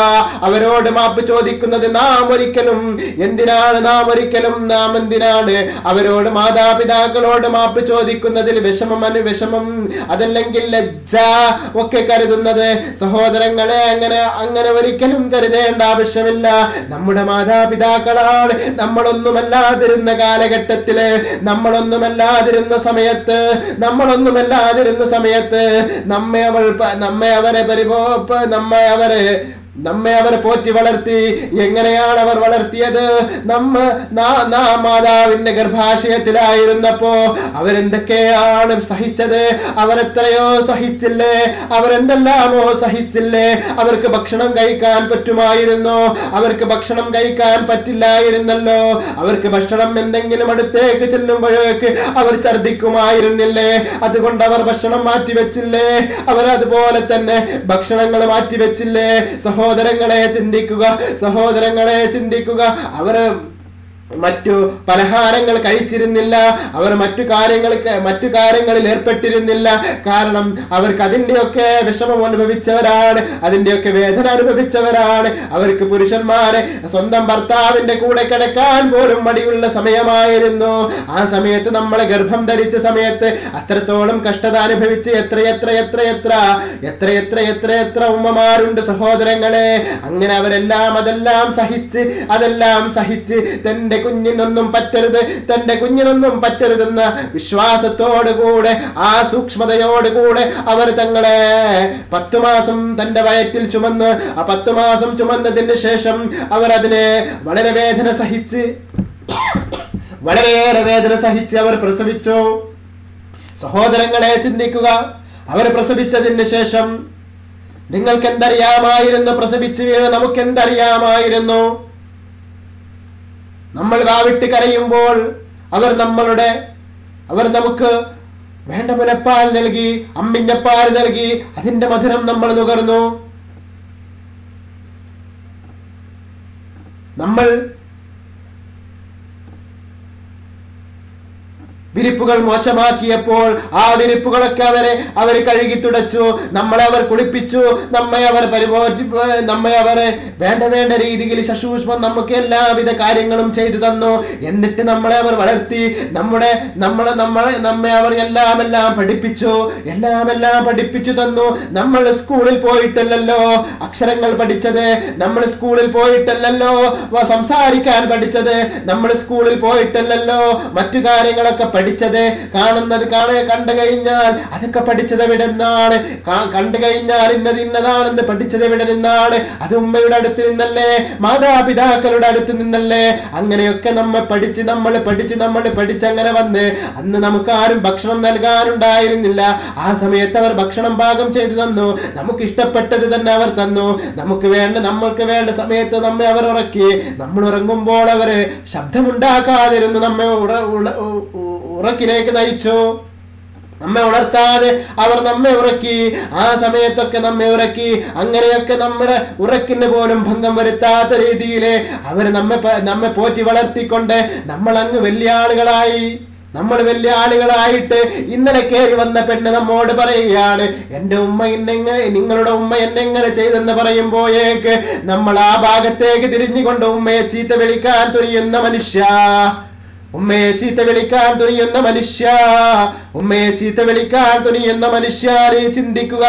അവരോട് മാപ്പ് ചോദിക്കുന്നത് നാം എന്തിനാണ് അവരോട് മാതാപിതാക്കളോട് മാപ്പ് ചോദിക്കുന്നതിൽ വിഷമം അതല്ലെങ്കിൽ ലജ്ജ ഒക്കെ കരുതുന്നത്? സഹോദരങ്ങളെ, അങ്ങനെ ഒരിക്കലും കരുതേണ്ട ആവശ്യമില്ല. നമ്മുടെ മാതാപിതാക്കളാണ്. നമ്മളൊന്നുമല്ലാതിരുന്ന കാലഘട്ടത്തില്, നമ്മളൊന്നുമല്ലാതിരുന്ന സമയത്ത് നമ്മെ അവരെ പോറ്റി വളർത്തി. എങ്ങനെയാണ് അവർ വളർത്തിയത്? മാതാവിന്റെ ഗർഭാശയത്തിലായിരുന്നപ്പോ അവരെന്തൊക്കെയാണ് സഹിച്ചത്? അവരെത്രയോ സഹിച്ചില്ലേ? അവരെന്തെല്ലാമോ സഹിച്ചില്ലേ? അവർക്ക് ഭക്ഷണം കഴിക്കാൻ പറ്റുമായിരുന്നോ? അവർക്ക് ഭക്ഷണം കഴിക്കാൻ പറ്റില്ലായിരുന്നല്ലോ. അവർക്ക് ഭക്ഷണം എന്തെങ്കിലും അടുത്തേക്ക് ചെല്ലുമ്പോഴേക്ക് അവർ ഛർദിക്കുമായിരുന്നില്ലേ? അതുകൊണ്ട് അവർ ഭക്ഷണം മാറ്റിവെച്ചില്ലേ? അവരതുപോലെ തന്നെ ഭക്ഷണങ്ങൾ മാറ്റിവെച്ചില്ലേ? സഹോദരങ്ങളെ ചിന്തിക്കുക. അവർ മറ്റു പലഹാരങ്ങൾ കഴിച്ചിരുന്നില്ല. അവർ മറ്റു കാര്യങ്ങളിൽ ഏർപ്പെട്ടിരുന്നില്ല. കാരണം അവർക്ക് അതിന്റെയൊക്കെ വിഷമം അനുഭവിച്ചവരാണ്, അതിന്റെയൊക്കെ വേദന അനുഭവിച്ചവരാണ്. അവർക്ക് പുരുഷന്മാരെ സ്വന്തം ഭർത്താവിന്റെ കൂടെ കിടക്കാൻ പോലും മടിയുള്ള സമയമായിരുന്നു. ആ സമയത്ത് നമ്മളെ ഗർഭം ധരിച്ച സമയത്ത് അത്രത്തോളം കഷ്ടത അനുഭവിച്ച് എത്ര ഉമ്മമാരുണ്ട് സഹോദരങ്ങളെ. അങ്ങനെ അതെല്ലാം സഹിച്ച് തന്റെ കുഞ്ഞിനൊന്നും പറ്റരുതെന്ന വിശ്വാസത്തോടുകൂടെ, ആ സൂക്ഷ്മതയോടുകൂടെ അവർ തങ്ങളെ 10 മാസം തന്റെ വയറ്റിൽ ചുമന്ന്, ആ 10 മാസം ചുമന്നതിന് ശേഷം അവർ അതിനെ വളരെയേറെ വേദന സഹിച്ച് അവർ പ്രസവിച്ചു. സഹോദരങ്ങളെ ചിന്തിക്കുക. അവർ പ്രസവിച്ചതിന് ശേഷം നിങ്ങൾക്ക് എന്തറിയാമായിരുന്നു? പ്രസവിച്ചു വീണ നമുക്ക് എന്തറിയാമായിരുന്നു? നമ്മൾ വാവിട്ട് കരയുമ്പോൾ അവർ നമുക്ക് വേണ്ട മുലപ്പാൽ നൽകി, അമ്മിന്റെ പാൽ നൽകി, അതിന്റെ മധുരം നമ്മൾ നുകർന്നു. നമ്മൾ വിരിപ്പുകൾ മോശമാക്കിയപ്പോൾ ആ വിരിപ്പുകളൊക്കെ അവരെ കഴുകി തുടച്ചു. നമ്മളെ അവർ കുളിപ്പിച്ചു, നമ്മെ അവർ വേണ്ട രീതിയിൽ ശുശ്രൂഷണം നമുക്ക് എല്ലാവിധ കാര്യങ്ങളും ചെയ്തു തന്നു. എന്നിട്ട് നമ്മളെ അവർ വളർത്തി, നമ്മെ അവർ എല്ലാം പഠിപ്പിച്ചു തന്നു. നമ്മൾ സ്കൂളിൽ പോയിട്ടല്ലല്ലോ അക്ഷരങ്ങൾ പഠിച്ചത്, നമ്മൾ സ്കൂളിൽ പോയിട്ടല്ലല്ലോ സംസാരിക്കാൻ പഠിച്ചത്, നമ്മൾ സ്കൂളിൽ പോയിട്ടല്ലല്ലോ മറ്റു കാര്യങ്ങളൊക്കെ പഠിച്ചത്. കണ്ടു കഴിഞ്ഞാൽ അതൊക്കെ പഠിച്ചത് എവിടെ നിന്നാണ്? കണ്ടു കഴിഞ്ഞാൽ ഇന്നതാണെന്ന് പഠിച്ചത് എവിടെ നിന്നാണ്? അത് ഉമ്മയുടെ അടുത്ത് നിന്നല്ലേ, മാതാപിതാക്കളുടെ അടുത്ത് നിന്നല്ലേ? അങ്ങനെയൊക്കെ നമ്മൾ പഠിച്ച് അങ്ങനെ വന്ന് അന്ന് നമുക്ക് ആരും ഭക്ഷണം നൽകാനുണ്ടായിരുന്നില്ല. ആ സമയത്ത് അവർ ഭക്ഷണം പാകം ചെയ്തു തന്നു. നമുക്ക് ഇഷ്ടപ്പെട്ടത് തന്നെ അവർ തന്നു. നമ്മൾക്ക് വേണ്ട സമയത്ത് നമ്മെ അവർ ഉറക്കി. നമ്മൾ ഉറങ്ങുമ്പോൾ അവര് ശബ്ദമുണ്ടാക്കാതിരുന്നു നമ്മെ ഉറക്കിലേക്ക് നയിച്ചു. നമ്മെ ഉണർത്താതെ അവർ നമ്മെ ഉറക്കി. ആ സമയത്തൊക്കെ നമ്മെ ഉറക്കി. അങ്ങനെയൊക്കെ നമ്മുടെ ഉറക്കിന് പോലും ഭംഗം വരുത്താത്ത രീതിയിൽ അവർ നമ്മെ പോറ്റി വളർത്തിക്കൊണ്ട് നമ്മൾ വലിയ ആളുകളായിട്ട് ഇന്നലെ കയറി വന്ന പെണ്ണ് നമ്മോട് പറയുകയാണ്, എന്റെ ഉമ്മ നിങ്ങളുടെ ഉമ്മ എന്നെങ്ങനെ ചെയ്തെന്ന് പറയുമ്പോഴേക്ക് നമ്മൾ ആ ഭാഗത്തേക്ക് തിരിഞ്ഞുകൊണ്ട് ഉമ്മയെ ചീത്ത വിളിക്കാൻ തുനിയുന്ന മനുഷ്യ, ഉമ്മയെ ചീത്ത വിളിക്കാൻ തുനിയുന്ന മനുഷ്യ, ഉമ്മയെ ചീത്ത വിളിക്കാൻ തുനിയുന്ന മനുഷ്യ, നീ ചിന്തിക്കുക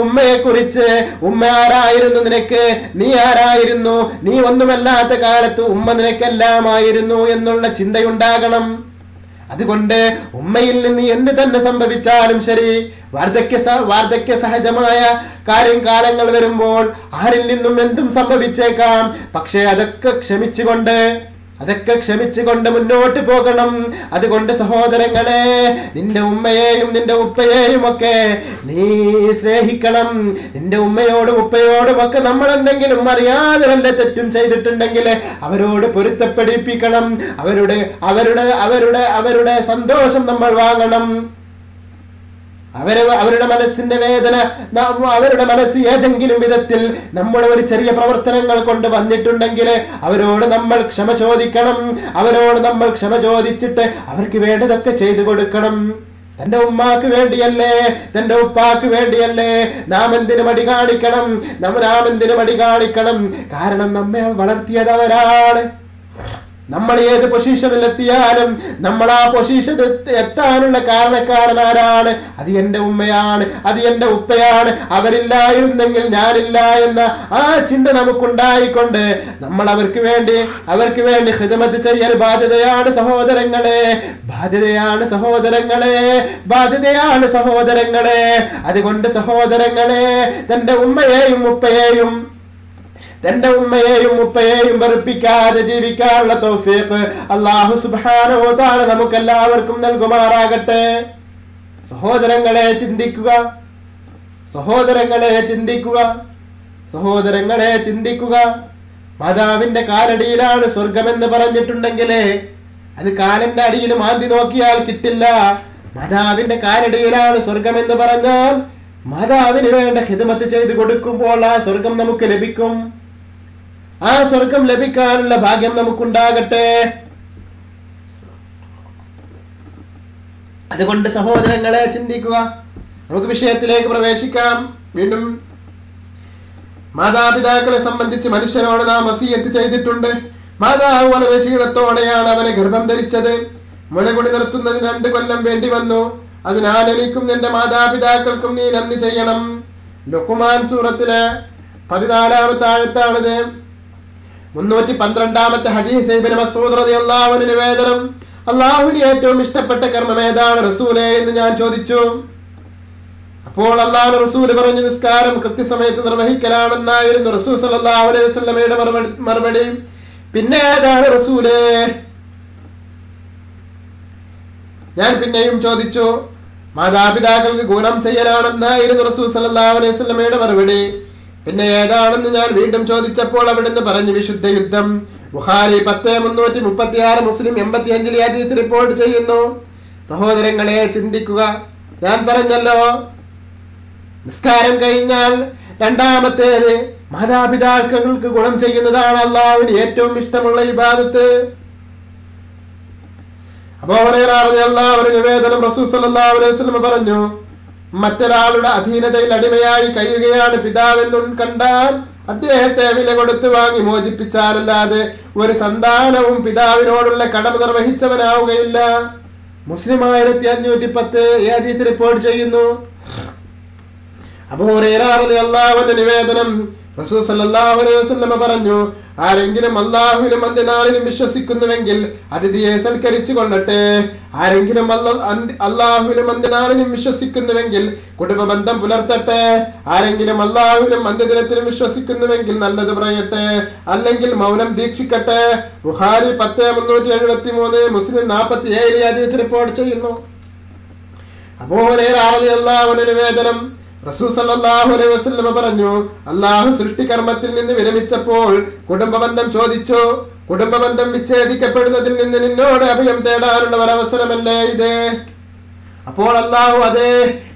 ഉമ്മയെ കുറിച്ച്. ഉമ്മ ആരായിരുന്നു നിനക്ക്? നീ ആരായിരുന്നു? നീ ഒന്നുമല്ലാത്ത കാലത്ത് ഉമ്മ നിനക്കെല്ലാമായിരുന്നു എന്നുള്ള ചിന്തയുണ്ടാകണം. അതുകൊണ്ട് ഉമ്മയിൽ നിന്ന് എന്ത് തന്നെ സംഭവിച്ചാലും ശരി, വാർദ്ധക്യ സഹജമായ കാലങ്ങൾ വരുമ്പോൾ ആരിൽ നിന്നും എന്തും സംഭവിച്ചേക്കാം. പക്ഷെ അതൊക്കെ ക്ഷമിച്ചുകൊണ്ട് മുന്നോട്ട് പോകണം. അതുകൊണ്ട് സഹോദരങ്ങളെ, നിന്റെ ഉമ്മയെയും നിന്റെ ഉപ്പയെയും ഒക്കെ നീ സ്നേഹിക്കണം. നിന്റെ ഉമ്മയോടും ഉപ്പയോടും ഒക്കെ നമ്മൾ എന്തെങ്കിലും അറിയാതെ വല്ല തെറ്റും ചെയ്തിട്ടുണ്ടെങ്കിൽ അവരോട് പൊരുത്തപ്പെടിപ്പിക്കണം. അവരുടെ സന്തോഷം നമ്മൾ വാങ്ങണം. അവരുടെ മനസ്സിന്റെ വേദന, അവരുടെ മനസ്സ് ഏതെങ്കിലും വിധത്തിൽ നമ്മുടെ ഒരു ചെറിയ പ്രവർത്തനങ്ങൾ കൊണ്ട് വന്നിട്ടുണ്ടെങ്കിൽ അവരോട് നമ്മൾ ക്ഷമ ചോദിക്കണം. അവരോട് നമ്മൾ ക്ഷമ ചോദിച്ചിട്ട് അവർക്ക് വേണ്ടതൊക്കെ ചെയ്തു കൊടുക്കണം. തന്റെ ഉമ്മാക്ക് വേണ്ടിയല്ലേ, തന്റെ ഉപ്പാക്ക് വേണ്ടിയല്ലേ നാം എന്തിനു മടി കാണിക്കണം? കാരണം നമ്മെ വളർത്തിയത് അവരാണ്. നമ്മൾ ഏത് പൊസിഷനിൽ എത്തിയാലും നമ്മൾ ആ പൊസിഷനിൽ എത്താനുള്ള കാരണക്കാരനാരാണ്? അത് എന്റെ ഉമ്മയാണ്, അത് എന്റെ ഉപ്പയാണ്. അവരില്ലായിരുന്നെങ്കിൽ ഞാനില്ല എന്ന ആ ചിന്ത നമുക്കുണ്ടായിക്കൊണ്ട് നമ്മൾ അവർക്ക് വേണ്ടി ഖിദ്മത്ത് ചെയ്യൽ ബാധ്യതയാണ് സഹോദരങ്ങളെ. അതുകൊണ്ട് സഹോദരങ്ങളെ, തന്റെ ഉമ്മയെയും ഉപ്പയെയും വെറുപ്പിക്കാതെ ജീവിക്കാനുള്ള തൗഫീഖ് അല്ലാഹു സുബ്ഹാനഹു വ തആല നമുക്കെല്ലാവർക്കും നൽകുമാറാകട്ടെ. സഹോദരങ്ങളെ ചിന്തിക്കുക. മാതാവിന്റെ കാലടിയിലാണ് സ്വർഗമെന്ന് പറഞ്ഞിട്ടുണ്ടെങ്കിൽ അത് കാലിന്റെ അടിയിൽ മാന്തി നോക്കിയാൽ കിട്ടില്ല. മാതാവിന്റെ കാലടിയിലാണ് സ്വർഗമെന്ന് പറഞ്ഞാൽ മാതാവിന് വേണ്ട ഖിദ്മത്ത് ചെയ്തു കൊടുക്കുമ്പോൾ ആ സ്വർഗം നമുക്ക് ലഭിക്കും. ആ സ്വർഗം ലഭിക്കാനുള്ള ഭാഗ്യം നമുക്കുണ്ടാകട്ടെ. അതുകൊണ്ട് സഹോദരങ്ങളെ ചിന്തിക്കുക. നമുക്ക് വിഷയത്തിലേക്ക് പ്രവേശിക്കാം. വീണ്ടും മാതാപിതാക്കളെ സംബന്ധിച്ച് മനുഷ്യനോട് നാം വസിയത്ത് ചെയ്തിട്ടുണ്ട്. മാതാവ് വളരെ ക്ഷീണത്തോടെയാണ് അവനെ ഗർഭം ധരിച്ചത്. മുലകുടി നിർത്തുന്നതിന് 2 കൊല്ലം വേണ്ടി വന്നു. അതിനാൽ എനിക്കും എന്റെ മാതാപിതാക്കൾക്കും നീ നന്ദി ചെയ്യണം. ലുഖ്മാൻ സൂറത്തിലെ 14-ാമത്തെ ആയത്താണിത്. 312-ാമത്തെ ഹദീസ് ഇബ്നു മസ്ഊദ് റളിയല്ലാഹു അൻഹു നിവേദനം. അല്ലാഹുവിന് ഏറ്റവും ഇഷ്ടപ്പെട്ട കർമ്മം ഏതാണ് റസൂലേ എന്ന് ഞാൻ ചോദിച്ചു. അപ്പോൾ അല്ലാഹുവിന്റെ റസൂൽ പറഞ്ഞു, നിസ്കാരം കൃത്യസമയത്ത് നിർവഹിക്കലാണെന്നായിരുന്നു റസൂൽ സല്ലല്ലാഹു അലൈഹി വസല്ലമയുടെ മറുപടി. പിന്നെ ഏതാണ് റസൂലേ? ഞാൻ പിന്നെയും ചോദിച്ചു. മാതാപിതാക്കൾക്ക് ഗുണം ചെയ്യലാണെന്നായിരുന്നു റസൂൽ സല്ലല്ലാഹു അലൈഹി വസല്ലമയുടെ മറുപടി. പിന്നെ ഏതാണെന്ന് ഞാൻ വീണ്ടും ചോദിച്ചപ്പോൾ അവിടുന്ന് പറഞ്ഞു, വിശുദ്ധ യുദ്ധം. ബുഖാരി 10:336, മുസ്ലിം 85 ഹദീസ് റിപ്പോർട്ട് ചെയ്യുന്നു. സഹോദരങ്ങളെ ചിന്തിക്കുക. ഞാൻ പറഞ്ഞല്ലോ, നിസ്കാരം കഴിഞ്ഞാൽ രണ്ടാമത്തേത് മാതാപിതാക്കൾക്ക് ഗുണം ചെയ്യുന്നതാണ് അല്ലാഹുവിന് ഏറ്റവും ഇഷ്ടമുള്ള ഇബാദത്ത്. അബൂ ഹുറൈറ റളിയല്ലാഹു അൻഹു നിവേദനം. റസൂൽ സല്ലല്ലാഹു അലൈഹി വസല്ലം പറഞ്ഞു, മറ്റൊരാളുടെ അധീനതയിൽ അടിമയായി കഴിയുകയാണ് പിതാവെന്നും കണ്ടാൽ അദ്ദേഹത്തെ വില കൊടുത്ത് വാങ്ങി മോചിപ്പിച്ചാലല്ലാതെ ഒരു സന്താനവും പിതാവിനോടുള്ള കടമ നിർവഹിച്ചവനാവുകയില്ല. മുസ്ലിം 1510 ഹദീസ് റിപ്പോർട്ട് ചെയ്യുന്നു. അബൂ ഹുറൈറ റളിയല്ലാഹു അൻഹു നിവേദനം. റസൂൽ സല്ലല്ലാഹു അലൈഹി വസല്ലം പറഞ്ഞു, ആരെങ്കിലും അല്ലാഹുവിലും അന്ത്യനാളിലും വിശ്വസിക്കുന്നുവെങ്കിൽ അതിഥിയെ സൽക്കരിച്ചു കൊള്ളട്ടെ. ആരെങ്കിലും അല്ലാഹുവിലും അന്ത്യനാളിലും വിശ്വസിക്കുന്നുവെങ്കിൽ കുടുംബബന്ധം പുലർത്തട്ടെ. ആരെങ്കിലും അല്ലാഹുവിലും അന്ത്യദിനത്തിലും വിശ്വസിക്കുന്നുവെങ്കിൽ നല്ലത് പറയട്ടെ, അല്ലെങ്കിൽ മൗനം ദീക്ഷിക്കട്ടെ. ബുഖാരി 10:373, മുസ്ലിം 47 ഹദീസ് റിപ്പോർട്ട് ചെയ്യുന്നു. അബൂ ഹുറൈറ റളിയല്ലാഹു അൻഹു നിവേദനം. റസൂൽ സല്ലല്ലാഹു അലൈഹി വസല്ലം പറഞ്ഞു, അല്ലാഹു സൃഷ്ടികർമ്മത്തിൽ നിന്ന് വിരമിച്ചപ്പോൾ കുടുംബബന്ധം ചോദിച്ചു. കുടുംബബന്ധം വിച്ഛേദിക്കപ്പെടുന്നതിൽ നിന്ന് നിന്നോട് അഭയം തേടാനുള്ള ഒരവസരമല്ലേ ഇത്? അപ്പോൾ അല്ലാഹു, അതെ,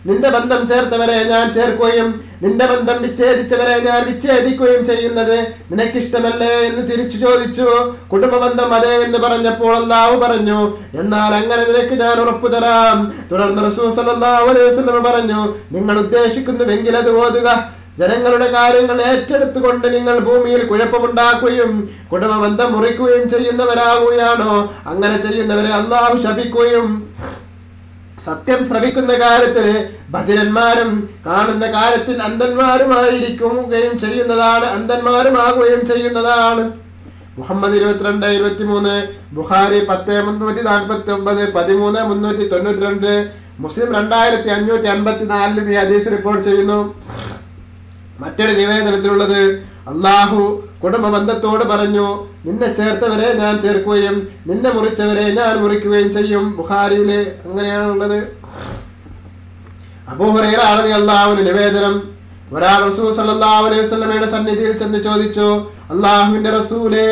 നിന്റെ ബന്ധം ചേർത്തവരെ ഞാൻ ചേർക്കുകയും നിന്റെ ബന്ധം വിച്ഛേദിച്ചവരെ ഞാൻ വിച്ഛേദിക്കുകയും ചെയ്യുന്നത് നിനക്കിഷ്ടമല്ലേ എന്ന് തിരിച്ചു ചോദിച്ചു. കുടുംബബന്ധം അതെ എന്ന് പറഞ്ഞപ്പോൾ അല്ലാഹു പറഞ്ഞു, എന്നാൽ അങ്ങനെ നിനക്ക് ഞാൻ ഉറപ്പു തരാം. തുടർന്ന് റസൂൽ സല്ലല്ലാഹു അലൈഹി വസല്ലം പറഞ്ഞു, നിങ്ങൾ ഉദ്ദേശിക്കുന്നുവെങ്കിൽ അത് ഓതുക. ജനങ്ങളുടെ കാര്യങ്ങൾ ഏറ്റെടുത്തുകൊണ്ട് നിങ്ങൾ ഭൂമിയിൽ കുഴപ്പമുണ്ടാക്കുകയും കുടുംബബന്ധം മുറിക്കുകയും ചെയ്യുന്നവരാകുകയാണോ? അങ്ങനെ ചെയ്യുന്നവരെ അള്ളാഹു ശപിക്കുകയും സത്യം ശ്രവിക്കുന്ന കാര്യത്തിൽ ബധിരന്മാരും കാണുന്ന കാര്യത്തിൽ അന്ധന്മാരുമായിരിക്കുകയും ചെയ്യുന്നതാണ്. മുഹമ്മദ് 22:23, ബുഖാരി 10:349, 13:392, മുസ്ലിം 2554 ഈ ഹദീസ് റിപ്പോർട്ട് ചെയ്യുന്നു. മറ്റൊരു നിവേദനത്തിലുള്ളത്, അള്ളാഹു കുടുംബ ബന്ധത്തോട് പറഞ്ഞു, നിന്നെ ചേർത്തവരെ ഞാൻ ചേർക്കുകയും നിന്നെ മുറിച്ചവരെ ഞാൻ മുറിക്കുകയും ചെയ്യും. ബുഖാരിയില് അങ്ങനെയാണുള്ളത്. അബൂ ഹുറൈറ റളിയല്ലാഹു നിവേദനം, ഒരാൾ റസൂൽ സല്ലല്ലാഹു അലൈഹി വസല്ലമയുടെ സന്നിധിയിൽ ചെന്ന് ചോദിച്ചു, അള്ളാഹുവിന്റെ റസൂലേ,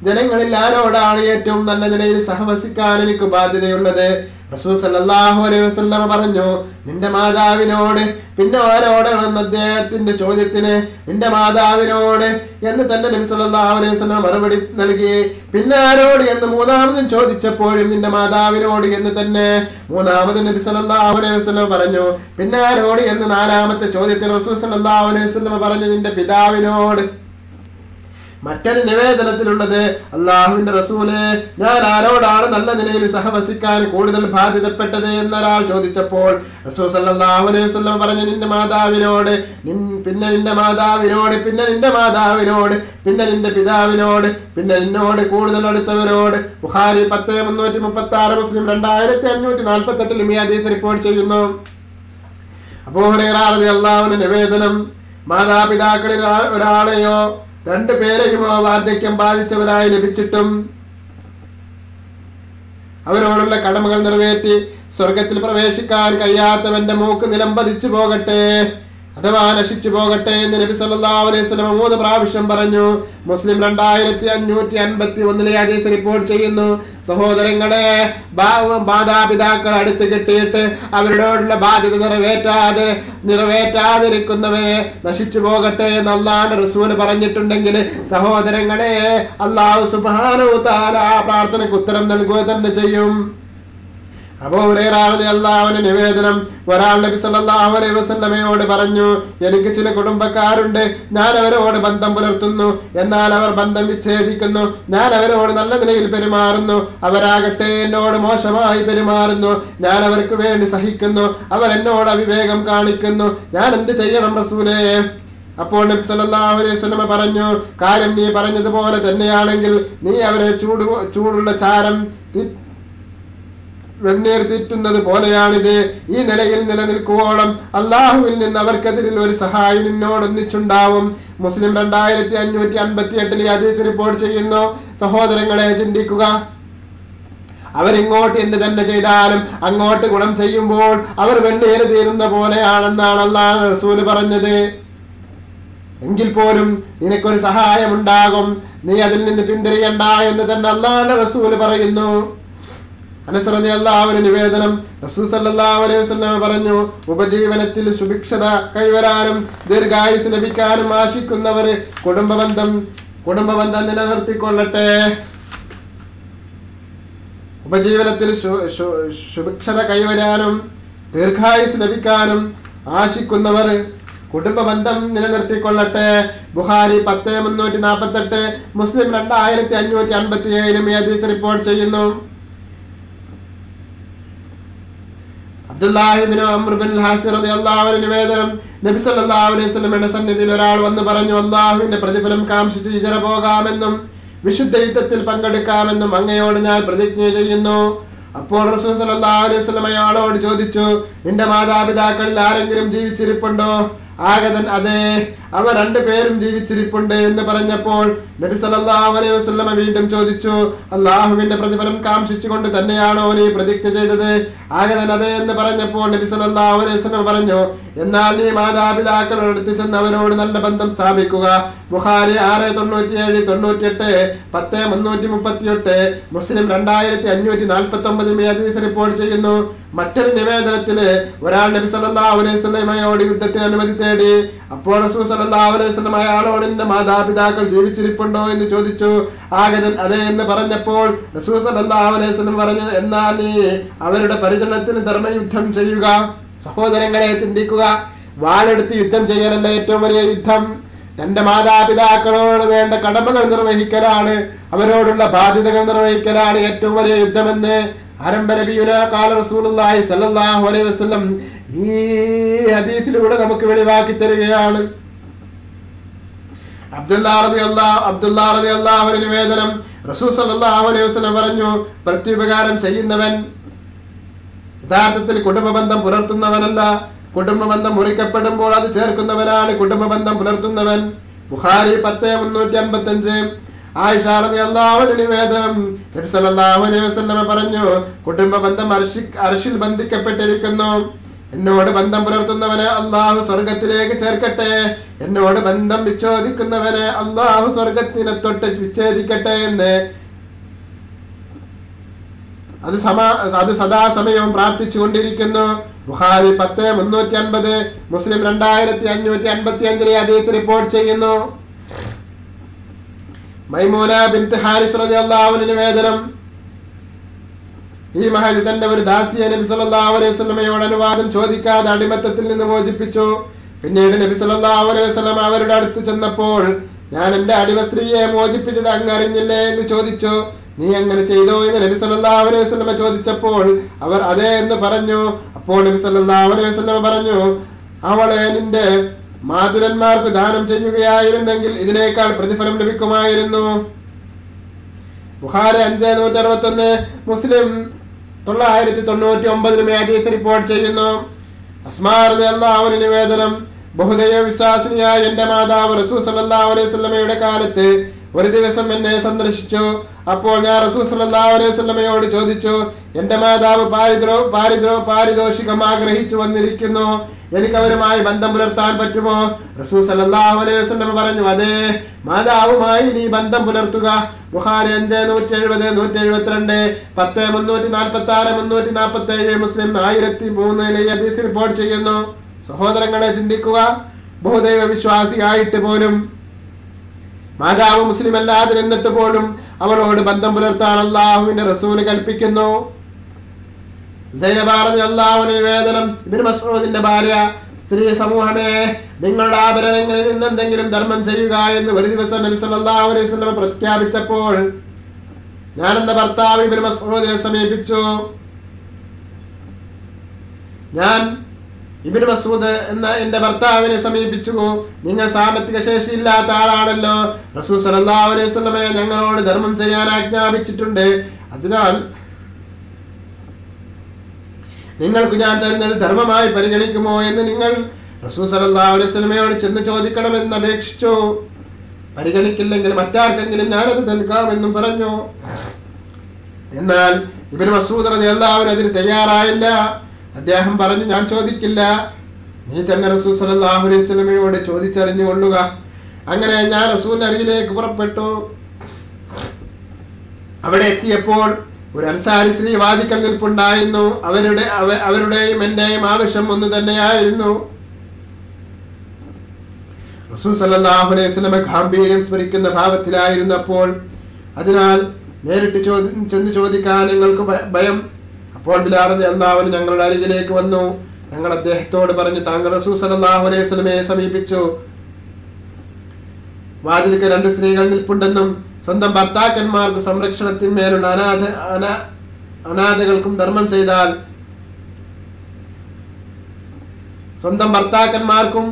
ജനങ്ങളിൽ ആരോടാണ് ഏറ്റവും നല്ല നിലയിൽ സഹവസിക്കാൻ എനിക്ക് ബാധ്യതയുള്ളത്? റസൂൽ സല്ലല്ലാഹു അലൈഹി വസല്ലമ പറഞ്ഞു, നിന്റെ മാതാവിനോട്. പിന്നെ ആരോടാണെന്ന് അദ്ദേഹത്തിന്റെ ചോദ്യത്തിന് നിന്റെ മാതാവിനോട് എന്ന് തന്നെ നബി സല്ലല്ലാഹു അലൈഹി വസല്ലമ മറുപടി നൽകി. പിന്നെ ആരോട് എന്ന് മൂന്നാമതും ചോദിച്ചപ്പോഴും നിന്റെ മാതാവിനോട് എന്ന് തന്നെ മൂന്നാമത് നബി സല്ലല്ലാഹു അലൈഹി വസല്ലമ പറഞ്ഞു. പിന്നെ ആരോട് എന്ന് നാലാമത്തെ ചോദ്യത്തിന് റസൂൽ സല്ലല്ലാഹു അലൈഹി വസല്ലമ പറഞ്ഞു, നിന്റെ പിതാവിനോട്. മറ്റൊരു നിവേദനത്തിലുള്ളത്, അള്ളാഹുവിന്റെ റസൂലേ, ഞാൻ ആരോടാണ് നല്ല നിലയിൽ സഹവസിക്കാൻ കൂടുതൽ ബാധ്യതപ്പെട്ടത് എന്നൊരാൾ ചോദിച്ചപ്പോൾ റസൂൽ സല്ലല്ലാഹു അലൈഹി വസല്ലം പറഞ്ഞു, നിന്റെ മാതാവിനോട്, പിന്നെ നിന്റെ മാതാവിനോട്, പിന്നെ നിന്റെ മാതാവിനോട്, പിന്നെ നിന്റെ പിതാവിനോട്, പിന്നെ നിന്നോട് കൂടുതൽ അടുത്തവരോട്. ബുഖാരി 10:336, മുസ്ലിം 2548 ഈ ഹദീസ് റിപ്പോർട്ട് ചെയ്യുന്നു. അബൂ ഹുറൈറ റളിയല്ലാഹു അൻഹു നിവേദനം, മാതാപിതാക്കളിൽ ഒരാളെയോ രണ്ടുപേരെയും വാർദ്ധക്യം ബാധിച്ചവരായി ലഭിച്ചിട്ടും അവരോടുള്ള കടമകൾ നിറവേറ്റി സ്വർഗത്തിൽ പ്രവേശിക്കാൻ കഴിയാത്തവന്റെ മൂക്ക് നിലംപതിച്ചു പോകട്ടെ അഥവാ നശിച്ചു പോകട്ടെ എന്ന് നബി സല്ലല്ലാഹു അലൈഹി വസല്ലം 3 പ്രാവശ്യം പറഞ്ഞു. മുസ്ലിം 2551 ഹദീസ് റിപ്പോർട്ട് ചെയ്യുന്നു. സഹോദരങ്ങളെ, മാതാപിതാക്കൾ അടുത്ത് കെട്ടിയിട്ട് അവരോടുള്ള ബാധ്യത നിറവേറ്റാതിരിക്കുന്നവരെ നശിച്ചു പോകട്ടെ എന്ന് അല്ലാഹുവിന്റെ റസൂൽ പറഞ്ഞിട്ടുണ്ടെങ്കിൽ സഹോദരങ്ങളെ, അല്ലാഹു സുബ്ഹാനഹു വ തആല ആ പ്രാർത്ഥനയ്ക്ക് ഉത്തരം നൽകുക തന്നെ ചെയ്യും. അബൂ ഹുറൈറ റളിയല്ലാഹു അൻഹു നിവേദനം, ഒരാൾ നബി സല്ലല്ലാഹു അലൈഹി വസല്ലമയോട് പറഞ്ഞു, എനിക്ക് ചില കുടുംബക്കാരുണ്ട്, ഞാൻ അവരോട് ബന്ധം പുലർത്തുന്നു, എന്നാൽ അവർ ബന്ധം വിച്ഛേദിക്കുന്നു. ഞാൻ അവരോട് നല്ല നിലയിൽ പെരുമാറുന്നു, അവരാകട്ടെ എന്നോട് മോശമായി പെരുമാറുന്നു. ഞാൻ അവർക്ക് വേണ്ടി സഹിക്കുന്നു, അവർ എന്നോട് അവിവേകം കാണിക്കുന്നു. ഞാൻ എന്ത് ചെയ്യണം റസൂലേ? അപ്പോൾ നബി സല്ലല്ലാഹു അലൈഹി വസല്ലമ പറഞ്ഞു, കാര്യം നീ പറഞ്ഞതുപോലെ തന്നെയാണെങ്കിൽ നീ അവരെ ചൂടുള്ള ചാരം വെണ്ണീർ തീറ്റുന്നത് പോലെയാണിത്. ഈ നിലയിൽ നിലനിൽക്കുവോളം അള്ളാഹുവിൽ നിന്ന് അവർക്കെതിരിൽ ഒരു സഹായം നിന്നോടൊന്നിച്ചുണ്ടാവും. മുസ്ലിം 2558 ഈ ഹദീസ് റിപ്പോർട്ട് ചെയ്യുന്നു. സഹോദരങ്ങളെ, ചിന്തിക്കുക, അവരിങ്ങോട്ട് എന്ത് തന്നെ ചെയ്താലും അങ്ങോട്ട് ഗുണം ചെയ്യുമ്പോൾ അവർ വെണ്ണീർ തീരുന്ന പോലെയാണെന്നാണ് അല്ലാഹുവിന്റെ റസൂൽ പറഞ്ഞത്. എങ്കിൽ പോലും നിനക്കൊരു സഹായം ഉണ്ടാകും, നീ അതിൽ നിന്ന് പിന്തിരിയണ്ട എന്ന് തന്നെ അല്ലാഹുവിന്റെ റസൂൽ പറയുന്നു. അനസ് റളിയല്ലാഹു അൻഹു നിവേദനം, റസൂൽ സല്ലല്ലാഹു അലൈഹി വസല്ലം പറഞ്ഞു, ഉപജീവനത്തിൽ സുഭിക്ഷത കൈവരാനും ദീർഘായുസ് ലഭിക്കാനും ആശിക്കുന്നവർ കുടുംബബന്ധം നിലനിർത്തിക്കൊള്ളട്ടെ. ഉപജീവനത്തിൽ സുഭിക്ഷത കൈവരാനും ദീർഘായുസ് ലഭിക്കാനും ആശിക്കുന്നവർ കുടുംബബന്ധം നിലനിർത്തിക്കൊള്ളട്ടെ. ബുഖാരി 10:348, മുസ്ലിം 2557 ഈ ഹദീസ് റിപ്പോർട്ട് ചെയ്യുന്നു. അബ്ദുല്ലാഹി ഇബ്നു അംർ ബിൻ ഹാസിർ റളിയല്ലാഹു അൻഹു നിവേദനം, നബി സല്ലല്ലാഹു അലൈഹി വസല്ലമയുടെ സന്നിധിയിൽ ഒരാൾ വന്ന് പറഞ്ഞു, അല്ലാഹുവിന്റെ പ്രതിഫലം കാംക്ഷിച്ച് ഹിജ്റ പോകാമെന്നും വിശുദ്ധ യുദ്ധത്തിൽ പങ്കെടുക്കാമെന്നും അങ്ങയോട് ഞാൻ പ്രതിജ്ഞ ചെയ്യുന്നു. അപ്പോൾ റസൂൽ സല്ലല്ലാഹു അലൈഹി വസല്ലം അയാളോട് ചോദിച്ചു, നിന്റെ മാതാപിതാക്കളിൽ ആരെങ്കിലും ജീവിച്ചിരിപ്പുണ്ടോ? ആഗതൻ അതെ, അവർ 2 പേരും ജീവിച്ചിരിപ്പുണ്ട് എന്ന് പറഞ്ഞപ്പോൾ നബി സല്ലല്ലാഹു അലൈഹി വസല്ലം വീണ്ടും ചോദിച്ചു, അല്ലാഹുവിന്റെ പ്രതിഫലം കാംക്ഷിച്ചുകൊണ്ട് തന്നെയാണോ നീ പ്രതിജ്ഞ ചെയ്തത്? ആഗതൻ അതെ എന്ന് പറഞ്ഞപ്പോൾ നബി സല്ലല്ലാഹു അലൈഹി വസല്ലം പറഞ്ഞു, എന്നാൽ നീ മാതാപിതാക്കളുടെ അടുത്ത് ചെന്ന് അവരോട് നല്ല ബന്ധം സ്ഥാപിക്കുക. ബുഖാരി 6:97, 98, 10:338, മുസ്ലിം 2549 ഈ ഹദീസ് റിപ്പോർട്ട് ചെയ്യുന്നു. മറ്റൊരു നിവേദനത്തില് ഒരാൾ നബി സല്ലല്ലാഹു അലൈഹി വസല്ലമയോട് യുദ്ധത്തിന് അനുമതി തേടി. അപ്പോൾ റസൂൽ സല്ലല്ലാഹു അലൈഹി വസല്ലം അയാളോട് നിന്റെ മാതാപിതാക്കൾ ജീവിച്ചിരിപ്പുണ്ടോ എന്ന് ചോദിച്ചു. ആഗതൻ അതെ എന്ന് പറഞ്ഞപ്പോൾ റസൂൽ സല്ലല്ലാഹു അലൈഹി വസല്ലം പറഞ്ഞു, എന്നാൽ നീ അവരുടെ പരിചരണത്തിന് ധർമ്മയുദ്ധം ചെയ്യുക. സഹോദരങ്ങളെ, ചിന്തിക്കുക, വാളെടുത്ത് യുദ്ധം ചെയ്യലല്ല ഏറ്റവും വലിയ യുദ്ധം. തന്റെ മാതാപിതാക്കളോട് വേണ്ട കടമകൾ നിർവഹിക്കലാണ്, അവരോടുള്ള ബാധ്യതകൾ നിർവഹിക്കലാണ് ഏറ്റവും വലിയ യുദ്ധമെന്ന് ആരംഭ നബിയുന ഖാല റസൂലുള്ളാഹി സ്വല്ലല്ലാഹു അലൈഹി വസല്ലം ഈ ഹദീസിലൂടെ നമുക്ക് വെളിവാക്കി തരികയാണ്. അബ്ദുല്ലാഹ് റളിയല്ലാഹു അൻഹു നിവേദനം, റസൂൽ സല്ലല്ലാഹു അലൈഹി വസല്ലം പറഞ്ഞു, പ്രത്യുപകാരം ചെയ്യുന്നവൻ യഥാർത്ഥത്തിൽ കുടുംബബന്ധം പുലർത്തുന്നവനല്ല, കുടുംബബന്ധം മുറിക്കപ്പെടുമ്പോൾ അത് ചേർക്കുന്നവനാണ് കുടുംബബന്ധം പുലർത്തുന്നവൻ. ബുഖാരി 10:355. ആയിഷ റളിയല്ലാഹു അൻഹ നിവേദനം, നബി സല്ലല്ലാഹു അലൈഹി വസല്ലം പറഞ്ഞു, കുടുംബബന്ധം അർശിൽ ബന്ധിക്കപ്പെട്ടിരിക്കുന്നു. എന്നോട് ബന്ധം പുലർത്തുന്നവനെ അള്ളാഹു സ്വർഗത്തിലേക്ക് ചേർക്കട്ടെ, എന്നോട് ബന്ധം വിച്ഛേദിക്കുന്നവനെ അള്ളാഹു സ്വർഗത്തിനെ തൊട്ട് വിച്ഛേദിക്കട്ടെ എന്ന് അത് സദാസമയവും പ്രാർത്ഥിച്ചുകൊണ്ടിരിക്കുന്നു. ബുഖാരി 10:350, മുസ്ലിം 2555 ഹദീസ് റിപ്പോർട്ട് ചെയ്യുന്നു. മൈമൂന ബിൻത്ത് ഹാരിസ് റളിയല്ലാഹു അൻഹ നിവേദനം, ഈ മഹദി തന്റെ ഒരു ദാസിയെ നബി സല്ലല്ലാഹു അലൈഹി വസല്ലമയോട് അനുവാദം ചോദിക്കാതെ അടിമത്തത്തിൽ നിന്ന് മോചിപ്പിച്ചു. പിന്നീട് നബി സല്ലല്ലാഹു അലൈഹി വസല്ലം അവരുടെ അടുത്ത് ചെന്നപ്പോൾ, ഞാൻ എന്റെ അടിമ സ്ത്രീയെ മോചിപ്പിച്ചത് അങ്ങ് അറിഞ്ഞില്ലേ എന്ന് ചോദിച്ചു. നീ അങ്ങനെ ചെയ്തോ എന്ന് നബി സല്ലല്ലാഹു അലൈഹി വസല്ലം ചോദിച്ചപ്പോൾ അവർ അതെ എന്ന് പറഞ്ഞു. അപ്പോൾ നബി സല്ലല്ലാഹു അലൈഹി വസല്ലം പറഞ്ഞു, അവളെ നിന്റെ മാതുലന്മാർക്ക് ദാനം ചെയ്യുകയായിരുന്നെങ്കിൽ ഇതിനേക്കാൾ പ്രതിഫലം ലഭിക്കുമായിരുന്നു. ബുഖാരി 5:161, മുസ്ലിം 999 ഹദീസ് റിപ്പോർട്ട് ചെയ്യുന്നു. അസ്മാ റളിയല്ലാഹു അൻഹ നിവേദനം, ബഹുദൈവ വിശ്വാസിനിയായ എന്റെ മാതാവ് റസൂൽ സല്ലല്ലാഹു അലൈഹി വസല്ലമയുടെ കാലത്ത് ഒരു ദിവസം എന്നെ സന്ദർശിച്ചു. അപ്പോൾ ഞാൻ റസൂൽ സല്ലല്ലാഹു അലൈഹി വസല്ലമയോട് ചോദിച്ചു, എന്റെ മാതാവ് പാരിതോഷികം ആഗ്രഹിച്ചു വന്നിരിക്കുന്നു, എനിക്ക് അവരുമായി ബന്ധം പുലർത്താൻ പറ്റുമോ? റസൂൽ സല്ലല്ലാഹു അലൈഹി വസല്ലം പറഞ്ഞു, അതെ, മാതാവുമായി നീ ബന്ധം പുലർത്തുക. ബുഖാരി 5:170, 172, 10:346, 347, മുസ്ലിം 1003 ഹദീസ് റിപ്പോർട്ട് ചെയ്യുന്നു. സഹോദരങ്ങളെ, ചിന്തിക്കുക, ബഹുദൈവ വിശ്വാസിയായിട്ട് പോലും, മാതാവ് മുസ്ലിം അല്ലാതെ നിന്നിട്ട് പോലും അവളോട് ബന്ധം പുലർത്താൻ അല്ലാഹുവിന്റെ റസൂൽ കൽപ്പിക്കുന്നു. സൈനബ റളിയല്ലാഹു അൻഹ നിവേദനം, ഇബ്നു മസ്ഊദിന്റെ ഭാര്യ, സ്ത്രീ സമൂഹമേ, നിങ്ങളുടെ ആഭരണങ്ങളിൽ നിന്ന് എന്തെങ്കിലും ധർമ്മം ചെയ്യുക എന്ന് ഒരു ദിവസം നബി സല്ലല്ലാഹു അലൈഹി വസല്ലം പ്രഖ്യാപിച്ചപ്പോൾ ഞാൻ എന്റെ ഭർത്താവ് ഇബ്നു മസ്ഊദിനെ സമീപിച്ചു. ഞാൻ ഇബ്നു മസ്ഊദ് എന്ന എന്റെ ഭർത്താവിനെ സമീപിച്ചു, നിങ്ങൾ സാമ്പത്തിക ശേഷിയില്ലാത്ത ആളാണല്ലോ, റസൂൽ സല്ലല്ലാഹു അലൈഹി വസല്ലം ഞങ്ങളോട് ധർമ്മം ചെയ്യാൻ ആജ്ഞാപിച്ചിട്ടുണ്ട്, അതിനാൽ നിങ്ങൾക്ക് ഞാൻ തരുന്നത് ധർമ്മമായി പരിഗണിക്കുമോ എന്ന് നിങ്ങൾ റസൂൽ സല്ലല്ലാഹു അലൈഹി വസല്ലമയോട് ചെന്ന് ചോദിക്കണമെന്ന് അപേക്ഷിച്ചു. പരിഗണിക്കില്ലെങ്കിൽ മറ്റാർക്കെങ്കിലും ഞാനത് നൽകാമെന്നും പറഞ്ഞു. എന്നാൽ ഇബ്നു മസ്ഊദ് റളിയല്ലാഹു അൻഹു അതിന് തയ്യാറായില്ല. അദ്ദേഹം പറഞ്ഞു, ഞാൻ ചോദിക്കില്ല, നീ തന്നെ റസൂൽ സല്ലല്ലാഹു അലൈഹി വസല്ലമയോട് ചോദിച്ചറിഞ്ഞു കൊള്ളുക. അങ്ങനെ ഞാൻ റസൂലിന്റെ അരികിലേക്ക് പുറപ്പെട്ടു. അവിടെ എത്തിയപ്പോൾ ഒരു അൻസാരി സ്ത്രീ വാതിക്കൽ നിൽപ്പുണ്ടായിരുന്നു. അവരുടെയും എന്റെയും ആവശ്യം ഒന്ന് തന്നെയായിരുന്നു. റസൂൽ സല്ലല്ലാഹു അലൈഹി വസല്ലം ഗാംഭീര്യം സ്മരിക്കുന്ന ഭാവത്തിലായിരുന്നപ്പോൾ, അതിനാൽ നേരിട്ട് ചെന്ന് ചോദിക്കാൻ ഞങ്ങൾക്ക് ഭയം. അപ്പോൾ ബിലാൽ റളിയല്ലാഹു അൻഹു ഞങ്ങളുടെ അരികിലേക്ക് വന്നു. ഞങ്ങൾ അദ്ദേഹത്തോട് പറഞ്ഞു, താങ്കൾ റസൂൽ സല്ലല്ലാഹു അലൈഹി വസല്ലമയെ സമീപിച്ചു. വാതിൽക്ക് 2 സ്ത്രീകൾ നിൽപ്പുണ്ടെന്നും സ്വന്തം ഭർത്താക്കന്മാർക്ക് സംരക്ഷണത്തിന്മേലുള്ള അനാഥകൾക്കും ധർമ്മം ചെയ്താൽ, സ്വന്തം ഭർത്താക്കന്മാർക്കും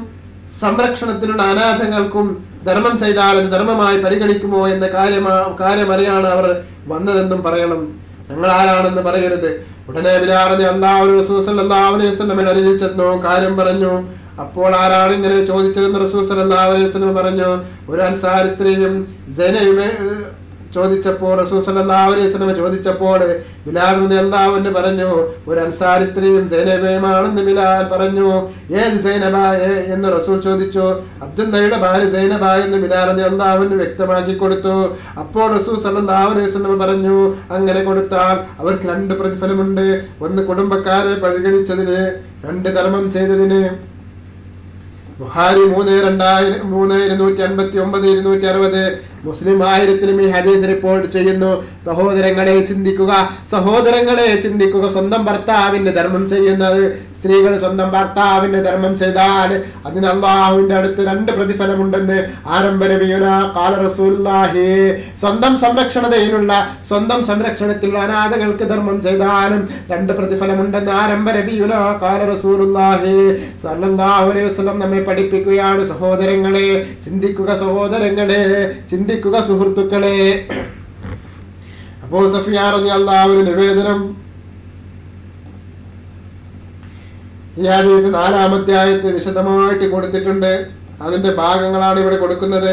സംരക്ഷണത്തിനുള്ള അനാഥകൾക്കും ധർമ്മം ചെയ്താൽ അത് ധർമ്മമായി പരിഗണിക്കുമോ എന്ന കാര്യമറിയാണ് അവർ വന്നതെന്നും പറയണം, ഞങ്ങൾ ആരാണെന്ന് പറയരുത്. ഉടനെ ബിലാൽ റളിയല്ലാഹു അൻഹു റസൂൽ സല്ലല്ലാഹു അലൈഹി വസല്ലമയുടെ അരികിൽ ചെന്നു കാര്യം പറഞ്ഞു. അപ്പോൾ ആരാണ് ഇങ്ങനെ ചോദിച്ചതെന്ന് റസൂൽ സല്ലല്ലാഹു അലൈഹി വസല്ലം പറഞ്ഞു. ഒരു അൻസാരി സ്ത്രീയും സൈനബയെ ചോദിച്ചപ്പോൾ റസൂൽ സല്ലല്ലാഹു അലൈഹി വസല്ലം ചോദിച്ചപ്പോൾ ബിലാൽ റളിയല്ലാഹു അൻഹു പറഞ്ഞു, ഒരു അൻസാരി സ്ത്രീയും സൈനബയുമാണെന്ന് ബിലാൽ പറഞ്ഞു. ഏത് സൈനബ എന്ന് റസൂൽ ചോദിച്ചു. അബ്ദുല്ലയുടെ ഭാര്യ സൈനബ എന്ന് ബിലാൽ റളിയല്ലാഹു അൻഹു വ്യക്തമാക്കി കൊടുത്തു. അപ്പോൾ റസൂൽ സല്ലല്ലാഹു അലൈഹി വസല്ലം പറഞ്ഞു, അങ്ങനെ കൊടുത്താൽ അവർക്ക് 2 പ്രതിഫലമുണ്ട്, ഒന്ന് കുടുംബക്കാരെ പരിഗണിച്ചതിന്, 2 ധർമ്മം ചെയ്തതിന്. ബുഖാരി 3:259, 260, മുസ്ലിം 1000-ലും ഈ ഹദീസ് റിപ്പോർട്ട് ചെയ്യുന്നു. സഹോദരങ്ങളെ ചിന്തിക്കുക. സ്വന്തം ഭർത്താവിന്റെ ധർമ്മം ചെയ്യുന്നത് സ്ത്രീകൾ സ്വന്തം ഭർത്താവിന്റെ ധർമ്മം ചെയ്താൽ അതിന് അള്ളാഹുവിന്റെ അടുത്ത് 2 പ്രതിഫലമുണ്ടെന്ന് ആരംഭ നബിയുനാ ഖാല റസൂലുള്ളാഹി. സ്വന്തം സംരക്ഷണത്തിലുള്ള അനാഥകൾക്ക് ധർമ്മം ചെയ്താലും 2 പ്രതിഫലമുണ്ടെന്ന് ആരംഭ നബിയുനാ ഖാല റസൂലുള്ളാഹി സ്വല്ലല്ലാഹു അലൈഹി വസല്ലം നമ്മെ പഠിപ്പിക്കുകയാണ്. സഹോദരങ്ങളെ ചിന്തിക്കുക സുഹൃത്തുക്കളെ. അബൂ സുഫിയാൻ റളിയല്ലാഹു അൻഹു നിവേദനം ഈ ഹദീസ് 4-ാം അധ്യായത്തിൽ വിശദമായിട്ട് കൊടുത്തിട്ടുണ്ട്. അതിന്റെ ഭാഗങ്ങളാണ് ഇവിടെ കൊടുക്കുന്നത്.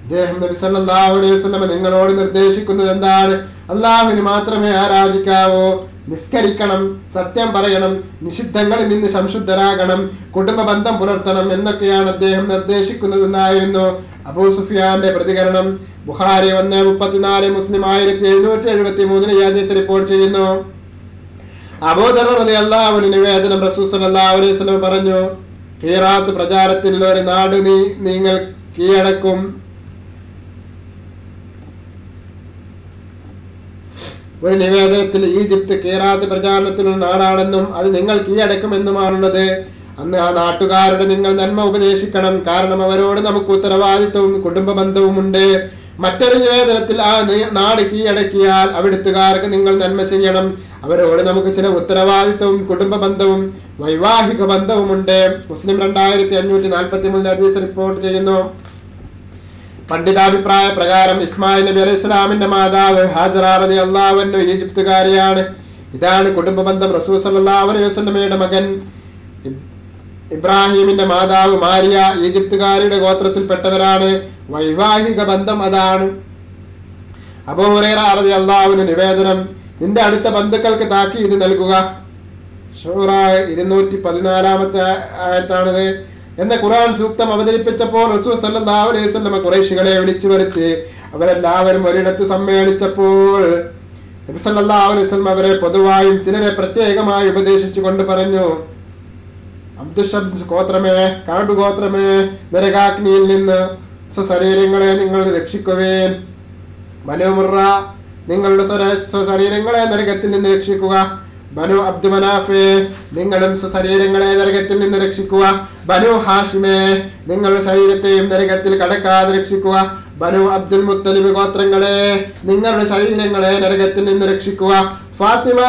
അദ്ദേഹം നബി സല്ലല്ലാഹു അലൈഹി വസല്ലം നിങ്ങളോട് നിർദ്ദേശിക്കുന്നത് എന്താണ്? അല്ലാഹുവിനെ മാത്രമേ ആരാധിക്കാവൂ, നിസ്കരിക്കണം, സത്യം പറയണം, നിഷിദ്ധങ്ങളിൽ നിന്ന് സംശുദ്ധരാകണം, കുടുംബ ബന്ധം പുലർത്തണം എന്നൊക്കെയാണ് അദ്ദേഹം നിർദ്ദേശിക്കുന്നതെന്നായിരുന്നു അബൂ സുഫിയാന്റെ പ്രതികരണം. ബുഖാരി 1:34, മുസ്ലിം 1773 ഈ ഹദീസ് റിപ്പോർട്ട് ചെയ്യുന്നു. അബൂ ദർ റളിയല്ലാഹു അൻഹു നിവേദനം റസൂൽ സല്ലല്ലാഹു അലൈഹി വസല്ലം പറഞ്ഞു, ഖീറാത്ത് പ്രചാരത്തിലുള്ള ഒരു നാട് നിങ്ങൾ കീഴടക്കും. ഒരു നിവേദനത്തിൽ ഈജിപ്ത് ഖീറാത്ത് പ്രചാരണത്തിലുള്ള നാടാണെന്നും അത് നിങ്ങൾ കീഴടക്കുമെന്നുമാണുള്ളത്. അന്ന് ആ നാട്ടുകാരുടെ നിങ്ങൾ നന്മ ഉപദേശിക്കണം, കാരണം അവരോട് നമുക്ക് ഉത്തരവാദിത്വവും കുടുംബ ബന്ധവുമുണ്ട്. മറ്റൊരു നിവേദനത്തിൽ ആ നാട് കീഴടക്കിയാൽ അവിടുത്തുകാർക്ക് നിങ്ങൾ നന്മ ചെയ്യണം, അവരോട് നമുക്ക് ചില ഉത്തരവാദിത്വവും കുടുംബ ബന്ധവും വൈവാഹിക ബന്ധവുമുണ്ട്. മുസ്ലിം 2543 ഹദീസ് റിപ്പോർട്ട് ചെയ്യുന്നു. പണ്ഡിതാഭിപ്രായ പ്രകാരം ഇസ്മായിൽ നബി അലൈഹി ഇസ്ലാമിന്റെ മാതാവ് ഹാജറ റളിയല്ലാഹു അൻഹ ഈജിപ്തുകാരിയാണ്. ഇതാണ് കുടുംബ ബന്ധം. റസൂൽ സല്ലല്ലാഹു അലൈഹി വസല്ലമയുടെ മകൻ ഇബ്രാഹിമിന്റെ മാതാവ് മാരിയ ഈജിപ്തുകാരിയുടെ ഗോത്രത്തിൽപ്പെട്ടവരാണ്. വൈവാഹിക ബന്ധം അതാണ്. അബൂ ഹുറൈറ റളിയല്ലാഹു അൻഹു നിവേദനം, നിന്റെ അടുത്ത ബന്ധുക്കൾക്ക് താക്കീത് നൽകുക. ശൂറ 214 ആയത്താണിത്. എന്ന ഖുർആൻ സൂക്തം അവതരിപ്പിച്ചപ്പോൾ റസൂൽ സല്ലല്ലാഹു അലൈഹി വസല്ലം ഖുറൈശികളെ വിളിച്ചു വരുത്തി അവരെല്ലാവരും ഒരിടത്ത് സമ്മേളിച്ചപ്പോൾ നബി സല്ലല്ലാഹു അലൈഹി വസല്ലം അവരെ പൊതുവായും ചിലരെ പ്രത്യേകമായി ഉപദേശിച്ചുകൊണ്ട് പറഞ്ഞു, അബ്ദുശബ്ദ് ഗോത്രമേ, കഅബ് ഗോത്രമേ, നരകാഗ്നിയിൽ നിന്ന് സ്വശരീരങ്ങളെ നിങ്ങൾ രക്ഷിക്കുവേൻ. ബനൂ മുർറ, നിങ്ങളുടെ സ്വശരീരങ്ങളെ നരകത്തിൽ നിന്ന് രക്ഷിക്കുക. ബനു അബ്ദു മനാഫേ, നിങ്ങളും സ്വശരീരങ്ങളെ നരകത്തിൽ നിന്ന് രക്ഷിക്കുക. ബനു ഹാഷിമേ, നിങ്ങളുടെ ശരീരത്തെയും നരകത്തിൽ കടക്കാതെ രക്ഷിക്കുക. ബനു അബ്ദുൽ മുത്തലിബ് ഗോത്രങ്ങളെ, നിങ്ങളുടെ ശരീരങ്ങളെ നരകത്തിൽ നിന്ന് രക്ഷിക്കുക. ഫാത്തിമ,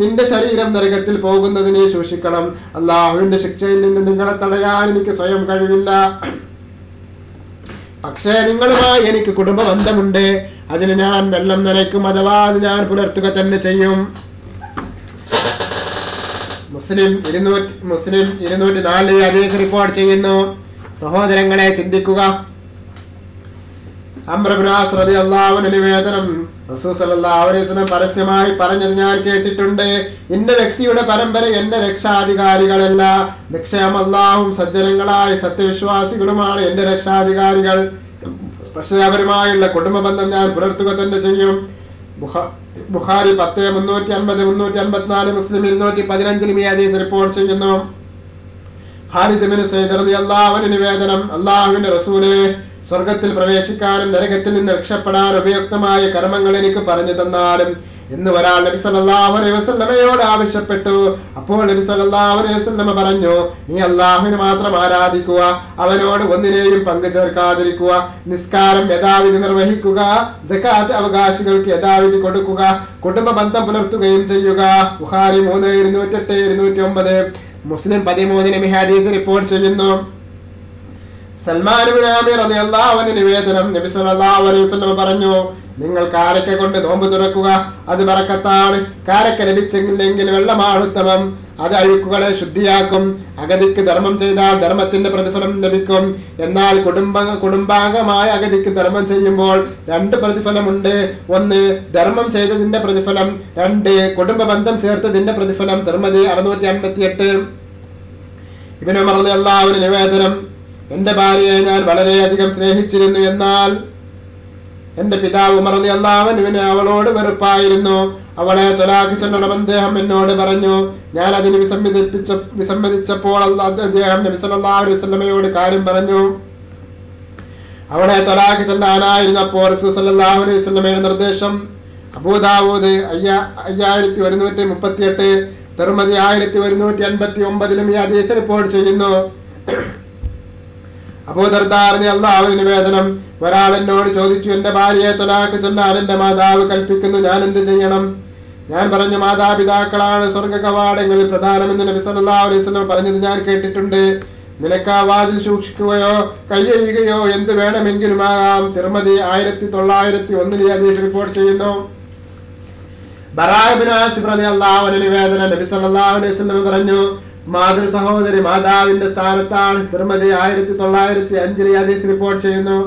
നിന്റെ ശരീരം നരകത്തിൽ പോകുന്നതിനെ സൂക്ഷിക്കണം. അള്ളാഹുവിന്റെ ശിക്ഷയിൽ നിന്ന് നിങ്ങളെ തടയാൻ എനിക്ക് സ്വയം കഴിവില്ല, പക്ഷേ നിങ്ങളുമായി എനിക്ക് കുടുംബ ബന്ധമുണ്ട്. അതിന് ഞാൻ വെള്ളം നനയ്ക്കും, അഥവാ അത് ഞാൻ പുലർത്തുക തന്നെ ചെയ്യും. മുസ്ലിം 204 ഹദീസ് റിപ്പോർട്ട് ചെയ്യുന്നു. സഹോദരങ്ങളെ ചിന്തിക്കുക. അംർ ഇബ്നു ആസ് റളിയല്ലാഹു അൻഹു നിവേദനം, റസൂൽ സല്ലല്ലാഹു അലൈഹി വസല്ലം പരസ്യമായി പറഞ്ഞത് ഞാൻ കേട്ടിട്ടുണ്ട്, ഇന്ന വ്യക്തിയുടെ പരമ്പര എന്റെ രക്ഷാധികാരികളല്ല, നിശ്ചയം അല്ലാഹുവും സജ്ജനങ്ങളായ സത്യവിശ്വാസികളുമാണ് എന്റെ രക്ഷാധികാരികൾ. പക്ഷേ അവരുമായുള്ള കുടുംബ ബന്ധം ഞാൻ പുലർത്തുക തന്നെ ചെയ്യും. ബുഖാരി 10:350, 354, മുസ്ലിം 215 ഈ ഹദീസ് റിപ്പോർട്ട് ചെയ്യുന്നു. ഖാലിദ് ഇബ്നു സയ്യിദ് റളിയല്ലാഹു അൻഹു നിവേദനം, അല്ലാഹുവിന്റെ റസൂലേ, സ്വർഗത്തിൽ പ്രവേശിക്കാനും നരകത്തിൽ നിന്ന് രക്ഷപ്പെടാൻ ഉപയുക്തമായ കർമ്മങ്ങൾ എനിക്ക് പറഞ്ഞു തന്നാലും എന്ന് ഒരാൾ നബി സല്ലല്ലാഹു അലൈഹി വസല്ലമയോട് ആവശ്യപ്പെട്ടു. അപ്പോൾ നബി സല്ലല്ലാഹു അലൈഹി വസല്ലമ പറഞ്ഞു, നീ അല്ലാഹുവിനെ മാത്രം ആരാധിക്കുക, അവനോട് ഒന്നിനെയും പങ്കു ചേർക്കാതിരിക്കുക, നിസ്കാരം യഥാവിധി നിർവഹിക്കുക, സകാത്ത് അവകാശികൾക്ക് യഥാവിധി കൊടുക്കുക, കുടുംബ ബന്ധം പുലർത്തുകയും ചെയ്യുക. ബുഖാരി 3:208, 209, മുസ്ലിം 13 ഹദീസ് റിപ്പോർട്ട് ചെയ്യുന്നു. സൽമാൻ ഇബ്നു ആമിർ റളിയല്ലാഹു അൻഹു നിവേദനം, നബി സല്ലല്ലാഹു അലൈഹി വസല്ലം പറഞ്ഞു, നിങ്ങൾ കാരക്ക കൊണ്ട് നോമ്പ് തുറക്കുക, അത് ബറക്കത്താണ്. കാരക്ക ലഭിച്ചില്ലെങ്കിൽ വെള്ളമാണ് ഉത്തമം, അത് അഴുക്കുകളെ ശുദ്ധിയാക്കും. അഗതിക്ക് ധർമ്മം ചെയ്താൽ ധർമ്മത്തിന്റെ പ്രതിഫലം ലഭിക്കും. എന്നാൽ കുടുംബാംഗമായ അഗതിക്ക് ധർമ്മം ചെയ്യുമ്പോൾ 2 പ്രതിഫലമുണ്ട്. 1 ധർമ്മം ചെയ്തതിന്റെ പ്രതിഫലം, 2 കുടുംബ ബന്ധം ചേർത്തതിന്റെ പ്രതിഫലം. തിർമിദി 658. ഇബ്നു ഉമർ റളിയല്ലാഹു അൻഹു നിവേദനം, എന്റെ ഭാര്യയെ ഞാൻ വളരെയധികം സ്നേഹിച്ചിരുന്നു, എന്നാൽ എന്റെ പിതാവ് ഉമർ റളിയല്ലാഹു അൻഹുവിന് അവളോട് വെറുപ്പായിരുന്നു. അവളെ ത്വലാഖ് ചൊല്ലണമെന്ന് അദ്ദേഹം എന്നോട് പറഞ്ഞു. ഞാൻ അതിന് വിസമ്മതിച്ചപ്പോൾ അദ്ദേഹം നബി സല്ലല്ലാഹു അലൈഹി വസല്ലമയോട് കാര്യം പറഞ്ഞു. അവിടെ തൊലാഖ് ചെല്ലാനായിരുന്നപ്പോൾ റസൂൽ സല്ലല്ലാഹു അലൈഹി വസല്ലമയുടെ നിർദ്ദേശം അബൂദാവൂദ് 5138, തിർമിദി 1189 ഈ ഹദീസ് റിപ്പോർട്ട് ചെയ്യുന്നു. അബൂദർദാ റളിയല്ലാഹു അൻഹു നിവേദനം, ഒരാൾ എന്നോട് ചോദിച്ചു, എന്റെ ഭാര്യയെ തൊലാഖ് ചൊല്ലാൻ എന്റെ മാതാവ് കൽപ്പിക്കുന്നു, ഞാൻ എന്ത് ചെയ്യണം? ഞാൻ പറഞ്ഞു, മാതാപിതാക്കളാണ് സ്വർഗ കവാടങ്ങളിൽ പ്രധാനമെന്ന് നബി സല്ലല്ലാഹു അലൈഹി വസല്ലം പറഞ്ഞത് ഞാൻ കേട്ടിട്ടുണ്ട്. നിനക്ക് ആ വാതിൽ സൂക്ഷിക്കുകയോ കൈയ്യുകയോ എന്ത് വേണമെങ്കിലും ആകാം. തിർമിദി 1901 ഈ ഹദീസ് റിപ്പോർട്ട് ചെയ്യുന്നു. ബറാ ഇബ്നു ആസിബ് റളിയല്ലാഹു അൻഹു നിവേദനം, നബി സല്ലല്ലാഹു അലൈഹി വസല്ലം പറഞ്ഞു, മാതൃ സഹോദരി മാതാവിന്റെ സ്ഥാനത്താണ്. തിർമിദി 1905 ഈ ഹദീസ് റിപ്പോർട്ട് ചെയ്യുന്നു.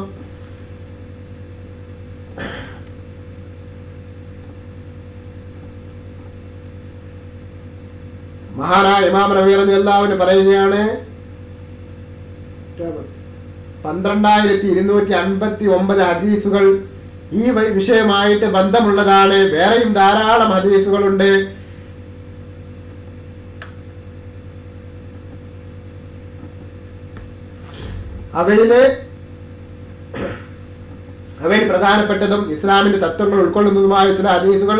മഹാനായ ഇമാം റബീ റളിയല്ലാഹു അൻഹു പറയുകയാണ്, 12259 ഹദീസുകൾ ഈ വിഷയമായിട്ട് ബന്ധമുള്ളതാണ്. വേറെയും ധാരാളം ഹദീസുകളുണ്ട്. അവയിൽ പ്രധാനപ്പെട്ടതും ഇസ്ലാമിന്റെ തത്വങ്ങൾ ഉൾക്കൊള്ളുന്നതുമായ ചില ഹദീസുകൾ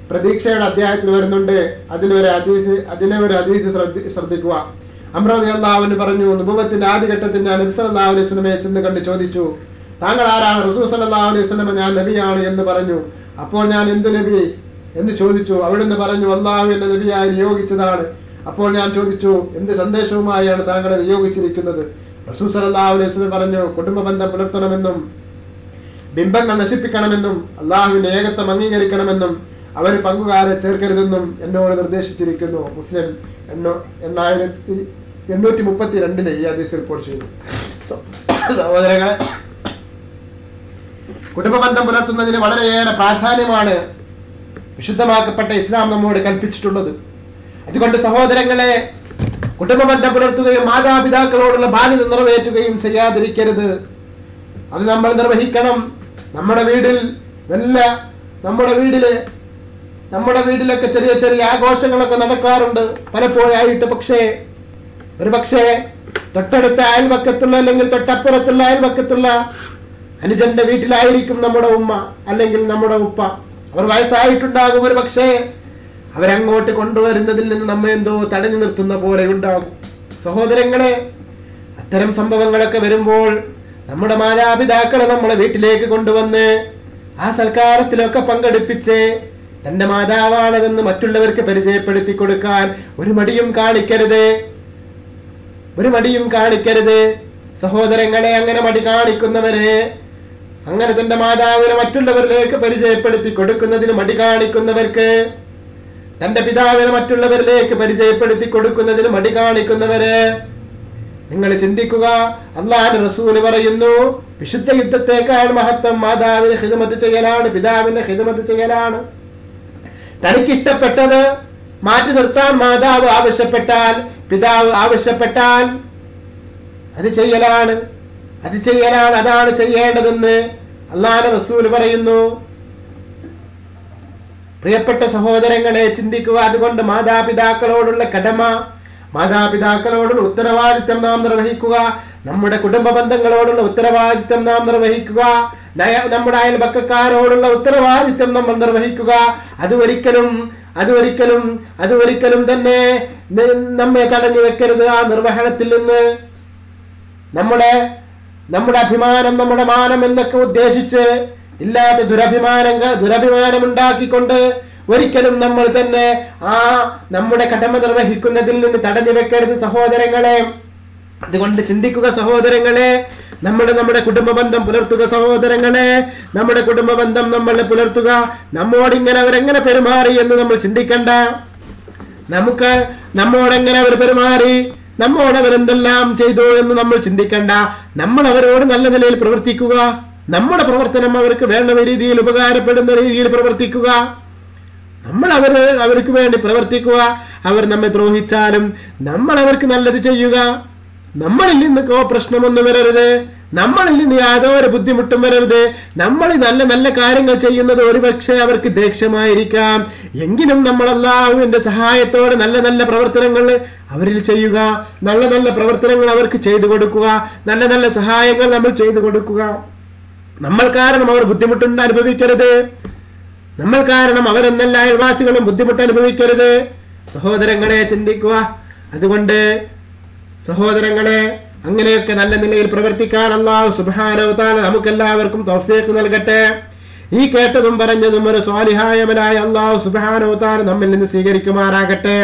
പ്രതീക്ഷയുടെ അധ്യായത്തിൽ വരുന്നുണ്ട്. അതിലെ ഒരു ഹദീസ് ശ്രദ്ധിക്കുക. അംർ റളിയല്ലാഹു അൻഹു പറഞ്ഞു, നുബുവത്തിന്റെ ആദ്യഘട്ടത്തിൽ ഞാൻ നബി സല്ലല്ലാഹു അലൈഹി വസല്ലമയെ ചെന്ന് കണ്ട് ചോദിച്ചു, താങ്കൾ ആരാണ്? റസൂൽ സല്ലല്ലാഹു അലൈഹി വസല്ലം, ഞാൻ നബിയാണ് എന്ന് പറഞ്ഞു. അപ്പോൾ ഞാൻ എന്ത് നബി എന്ന് ചോദിച്ചു. അവിടുന്ന് പറഞ്ഞു, അല്ലാഹു എന്നെ നബിയായി നിയോഗിച്ചതാണ്. അപ്പോൾ ഞാൻ ചോദിച്ചു, എന്ത് സന്ദേശവുമായാണ് താങ്കളെ നിയോഗിച്ചിരിക്കുന്നത്? റസൂൽ സല്ലല്ലാഹു അലൈഹി വസല്ലം പറഞ്ഞു, കുടുംബ ബന്ധം പുലർത്തണമെന്നും ബിംബങ്ങൾ നശിപ്പിക്കണമെന്നും അല്ലാഹുവിന്റെ ഏകത്വം അംഗീകരിക്കണമെന്നും അവന് പങ്കുകാരെ ചേർക്കരുതെന്നും എന്നോട് നിർദ്ദേശിച്ചിരിക്കുന്നു. മുസ്ലിം 8832 ഈ ഹദീസ് റിപ്പോർട്ട് ചെയ്യുന്നു. സഹോദരങ്ങളെ, കുടുംബബന്ധം പുലർത്തുന്നതിന് വളരെയേറെ പ്രാധാന്യമാണ് വിശുദ്ധമാക്കപ്പെട്ട ഇസ്ലാം നമ്മോട് കൽപ്പിച്ചിട്ടുള്ളത്. അതുകൊണ്ട് സഹോദരങ്ങളെ, കുടുംബബന്ധം പുലർത്തുകയും മാതാപിതാക്കളോടുള്ള ബാധ്യത നിറവേറ്റുകയും ചെയ്യാതിരിക്കരുത്. അത് നമ്മൾ നിർവഹിക്കണം. നമ്മുടെ വീട്ടിലൊക്കെ ചെറിയ ചെറിയ ആഘോഷങ്ങളൊക്കെ നടക്കാറുണ്ട് പലപ്പോഴായിട്ട്. ഒരു പക്ഷേ തൊട്ടടുത്ത അയൽവക്കത്തുള്ള അല്ലെങ്കിൽ തൊട്ടപ്പുറത്തുള്ള അയൽവക്കത്തുള്ള അനുജന്റെ വീട്ടിലായിരിക്കും നമ്മുടെ ഉമ്മ അല്ലെങ്കിൽ നമ്മുടെ ഉപ്പ. അവർ വയസ്സായിട്ടുണ്ടാകും. ഒരു പക്ഷേ അവരങ്ങോട്ട് കൊണ്ടുവരുന്നതിൽ നിന്ന് നമ്മെ എന്തോ തടഞ്ഞു നിർത്തുന്ന പോലെ ഉണ്ടാകും. സഹോദരങ്ങളെ, അത്തരം സംഭവങ്ങളൊക്കെ വരുമ്പോൾ നമ്മുടെ മാതാപിതാക്കളെ നമ്മളെ വീട്ടിലേക്ക് കൊണ്ടുവന്ന് ആ സൽക്കാരത്തിലൊക്കെ പങ്കെടുപ്പിച്ച് തന്റെ മാതാവാണതെന്ന് മറ്റുള്ളവർക്ക് പരിചയപ്പെടുത്തി കൊടുക്കാൻ ഒരു മടിയും കാണിക്കരുത്. സഹോദരങ്ങളെ, അങ്ങനെ മടി കാണിക്കുന്നവരെ, അങ്ങനെ തന്റെ മാതാവിനെ മറ്റുള്ളവരിലേക്ക് പരിചയപ്പെടുത്തി കൊടുക്കുന്നതിന് മടി കാണിക്കുന്നവർക്ക്, തന്റെ പിതാവിനെ മറ്റുള്ളവരിലേക്ക് പരിചയപ്പെടുത്തി കൊടുക്കുന്നതിന് മടി കാണിക്കുന്നവര്, നിങ്ങൾ ചിന്തിക്കുക. അല്ലാഹുവിന്റെ റസൂൽ പറയുന്നു, വിശുദ്ധ യുദ്ധത്തെക്കാൾ മഹത്വം മാതാവിനെ ഖിദ്മത്ത് ചെയ്യലാണ്, പിതാവിന്റെ ഖിദ്മത്ത് ചെയ്യലാണ്. തനിക്കിഷ്ടപ്പെട്ടത് മാറ്റി നിർത്താൻ മാതാവ് ആവശ്യപ്പെട്ടാൽ, പിതാവ് ആവശ്യപ്പെട്ടാൽ അത് ചെയ്യലാണ്. അതാണ് ചെയ്യേണ്ടതെന്ന് അല്ലാഹുവിന്റെ റസൂൽ പറയുന്നു. പ്രിയപ്പെട്ട സഹോദരങ്ങളെ, ചിന്തിക്കുക. അതുകൊണ്ട് മാതാപിതാക്കളോടുള്ള കടമ, മാതാപിതാക്കളോടുള്ള ഉത്തരവാദിത്വം നാം നിർവഹിക്കുക. നമ്മുടെ കുടുംബ ബന്ധങ്ങളോടുള്ള ഉത്തരവാദിത്വം നാം നിർവഹിക്കുക. നമ്മുടെ അയൽപക്കക്കാരോടുള്ള ഉത്തരവാദിത്വം നമ്മൾ നിർവഹിക്കുക. അതൊരിക്കലും തന്നെ നമ്മെ തടഞ്ഞു വെക്കരുത് ആ നിർവഹണത്തിൽ നിന്ന്. നമ്മുടെ അഭിമാനം, നമ്മുടെ മാനം എന്നൊക്കെ ഉദ്ദേശിച്ച് ഇല്ലാത്ത ദുരഭിമാനം ഉണ്ടാക്കിക്കൊണ്ട് ഒരിക്കലും നമ്മൾ തന്നെ നമ്മുടെ കടമ നിർവഹിക്കുന്നതിൽ നിന്ന് തടഞ്ഞു വെക്കരുത് സഹോദരങ്ങളെ. അതുകൊണ്ട് ചിന്തിക്കുക സഹോദരങ്ങളെ, നമ്മുടെ കുടുംബ ബന്ധം പുലർത്തുക സഹോദരങ്ങളെ. നമ്മുടെ കുടുംബ ബന്ധം നമ്മൾ പുലർത്തുക. നമ്മോടിങ്ങനെ അവരെങ്ങനെ പെരുമാറി എന്ന് നമ്മൾ ചിന്തിക്കണ്ട. നമ്മോടെങ്ങനെ അവർ പെരുമാറി, നമ്മോടവരെന്തെല്ലാം ചെയ്തു എന്ന് നമ്മൾ ചിന്തിക്കണ്ട. നമ്മൾ അവരോട് നല്ല നിലയിൽ പ്രവർത്തിക്കുക. നമ്മുടെ പ്രവർത്തനം അവർക്ക് വേണ്ട രീതിയിൽ ഉപകാരപ്പെടുന്ന രീതിയിൽ പ്രവർത്തിക്കുക. നമ്മൾ അവർക്ക് വേണ്ടി പ്രവർത്തിക്കുക. അവർ നമ്മെ ദ്രോഹിച്ചാലും നമ്മൾ അവർക്ക് നല്ലത് ചെയ്യുക. നമ്മളിൽ നിന്ന് പ്രശ്നമൊന്നും വരരുത്. നമ്മളിൽ നിന്ന് യാതൊരു ബുദ്ധിമുട്ടും വരരുത്. നമ്മൾ നല്ല നല്ല കാര്യങ്ങൾ ചെയ്യുന്നത് ഒരുപക്ഷെ അവർക്ക് ദേഷ്യമായിരിക്കാം, എങ്കിലും നമ്മൾ അല്ലാഹുവിന്റെ സഹായത്തോടെ നല്ല നല്ല പ്രവർത്തനങ്ങൾ അവരിൽ ചെയ്യുക, നല്ല നല്ല പ്രവർത്തനങ്ങൾ അവർക്ക് ചെയ്തു കൊടുക്കുക, നല്ല നല്ല സഹായങ്ങൾ നമ്മൾ ചെയ്തു കൊടുക്കുക. നമ്മൾ കാരണം അവർ ബുദ്ധിമുട്ടുണ്ട് അനുഭവിക്കരുത്, നമ്മൾ കാരണം അവരെന്നെല്ലാ അയൽവാസികളും ബുദ്ധിമുട്ട് അനുഭവിക്കരുത്. സഹോദരങ്ങളെ ചിന്തിക്കുക. അതുകൊണ്ട് സഹോദരങ്ങളെ, അങ്ങനെയൊക്കെ നല്ല നിലയിൽ പ്രവർത്തിക്കാൻ അല്ലാഹു സുബ്ഹാനഹു വ തആല നമുക്കെല്ലാവർക്കും തൗഫീഖ് നൽകട്ടെ. ഈ കേട്ടതും പറഞ്ഞതും ഒരു സ്വാലിഹായ അമലായ അല്ലാഹു സുബ്ഹാനഹു വ തആല നമ്മിൽ നിന്ന് സ്വീകരിക്കുമാറാകട്ടെ.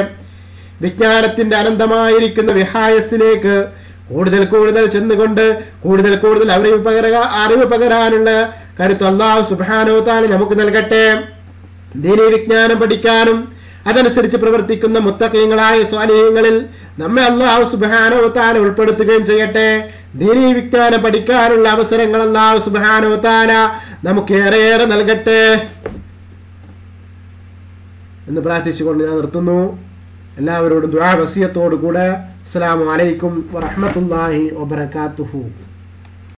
വിജ്ഞാനത്തിന്റെ അനന്തമായിരിക്കുന്ന വിഹായസിലേക്ക് കൂടുതൽ കൂടുതൽ ചെന്നുകൊണ്ട് കൂടുതൽ അറിവ് പകരാനുള്ള കരുത്ത് അല്ലാഹു സുബ്ഹാനഹു വ തആല നമുക്ക് നൽകട്ടെ. ദീനീ വിജ്ഞാനം പഠിക്കാനും അതനുസരിച്ച് പ്രവർത്തിക്കുന്ന മുത്തഖീങ്ങളായ സ്വാലിഹീങ്ങളിൽ നമ്മെ അല്ലാഹു സുബ്ഹാനഹു വ തആല ഉൾപ്പെടുത്തുകയും ചെയ്യട്ടെ. ദീനീ വിജ്ഞാനം പഠിക്കാനുള്ള അവസരങ്ങൾ അല്ലാഹു സുബ്ഹാനഹു വ തആല നമുക്ക് ഏറെ നൽകട്ടെ എന്ന് പ്രാർത്ഥിച്ചുകൊണ്ട് ഞാൻ നിർത്തുന്നു. എല്ലാവരോടും ദുആ വസിയത്തോടു കൂടെ അസ്സലാമു അലൈക്കും വറഹ്മത്തുള്ളാഹി വബറകാതുഹു.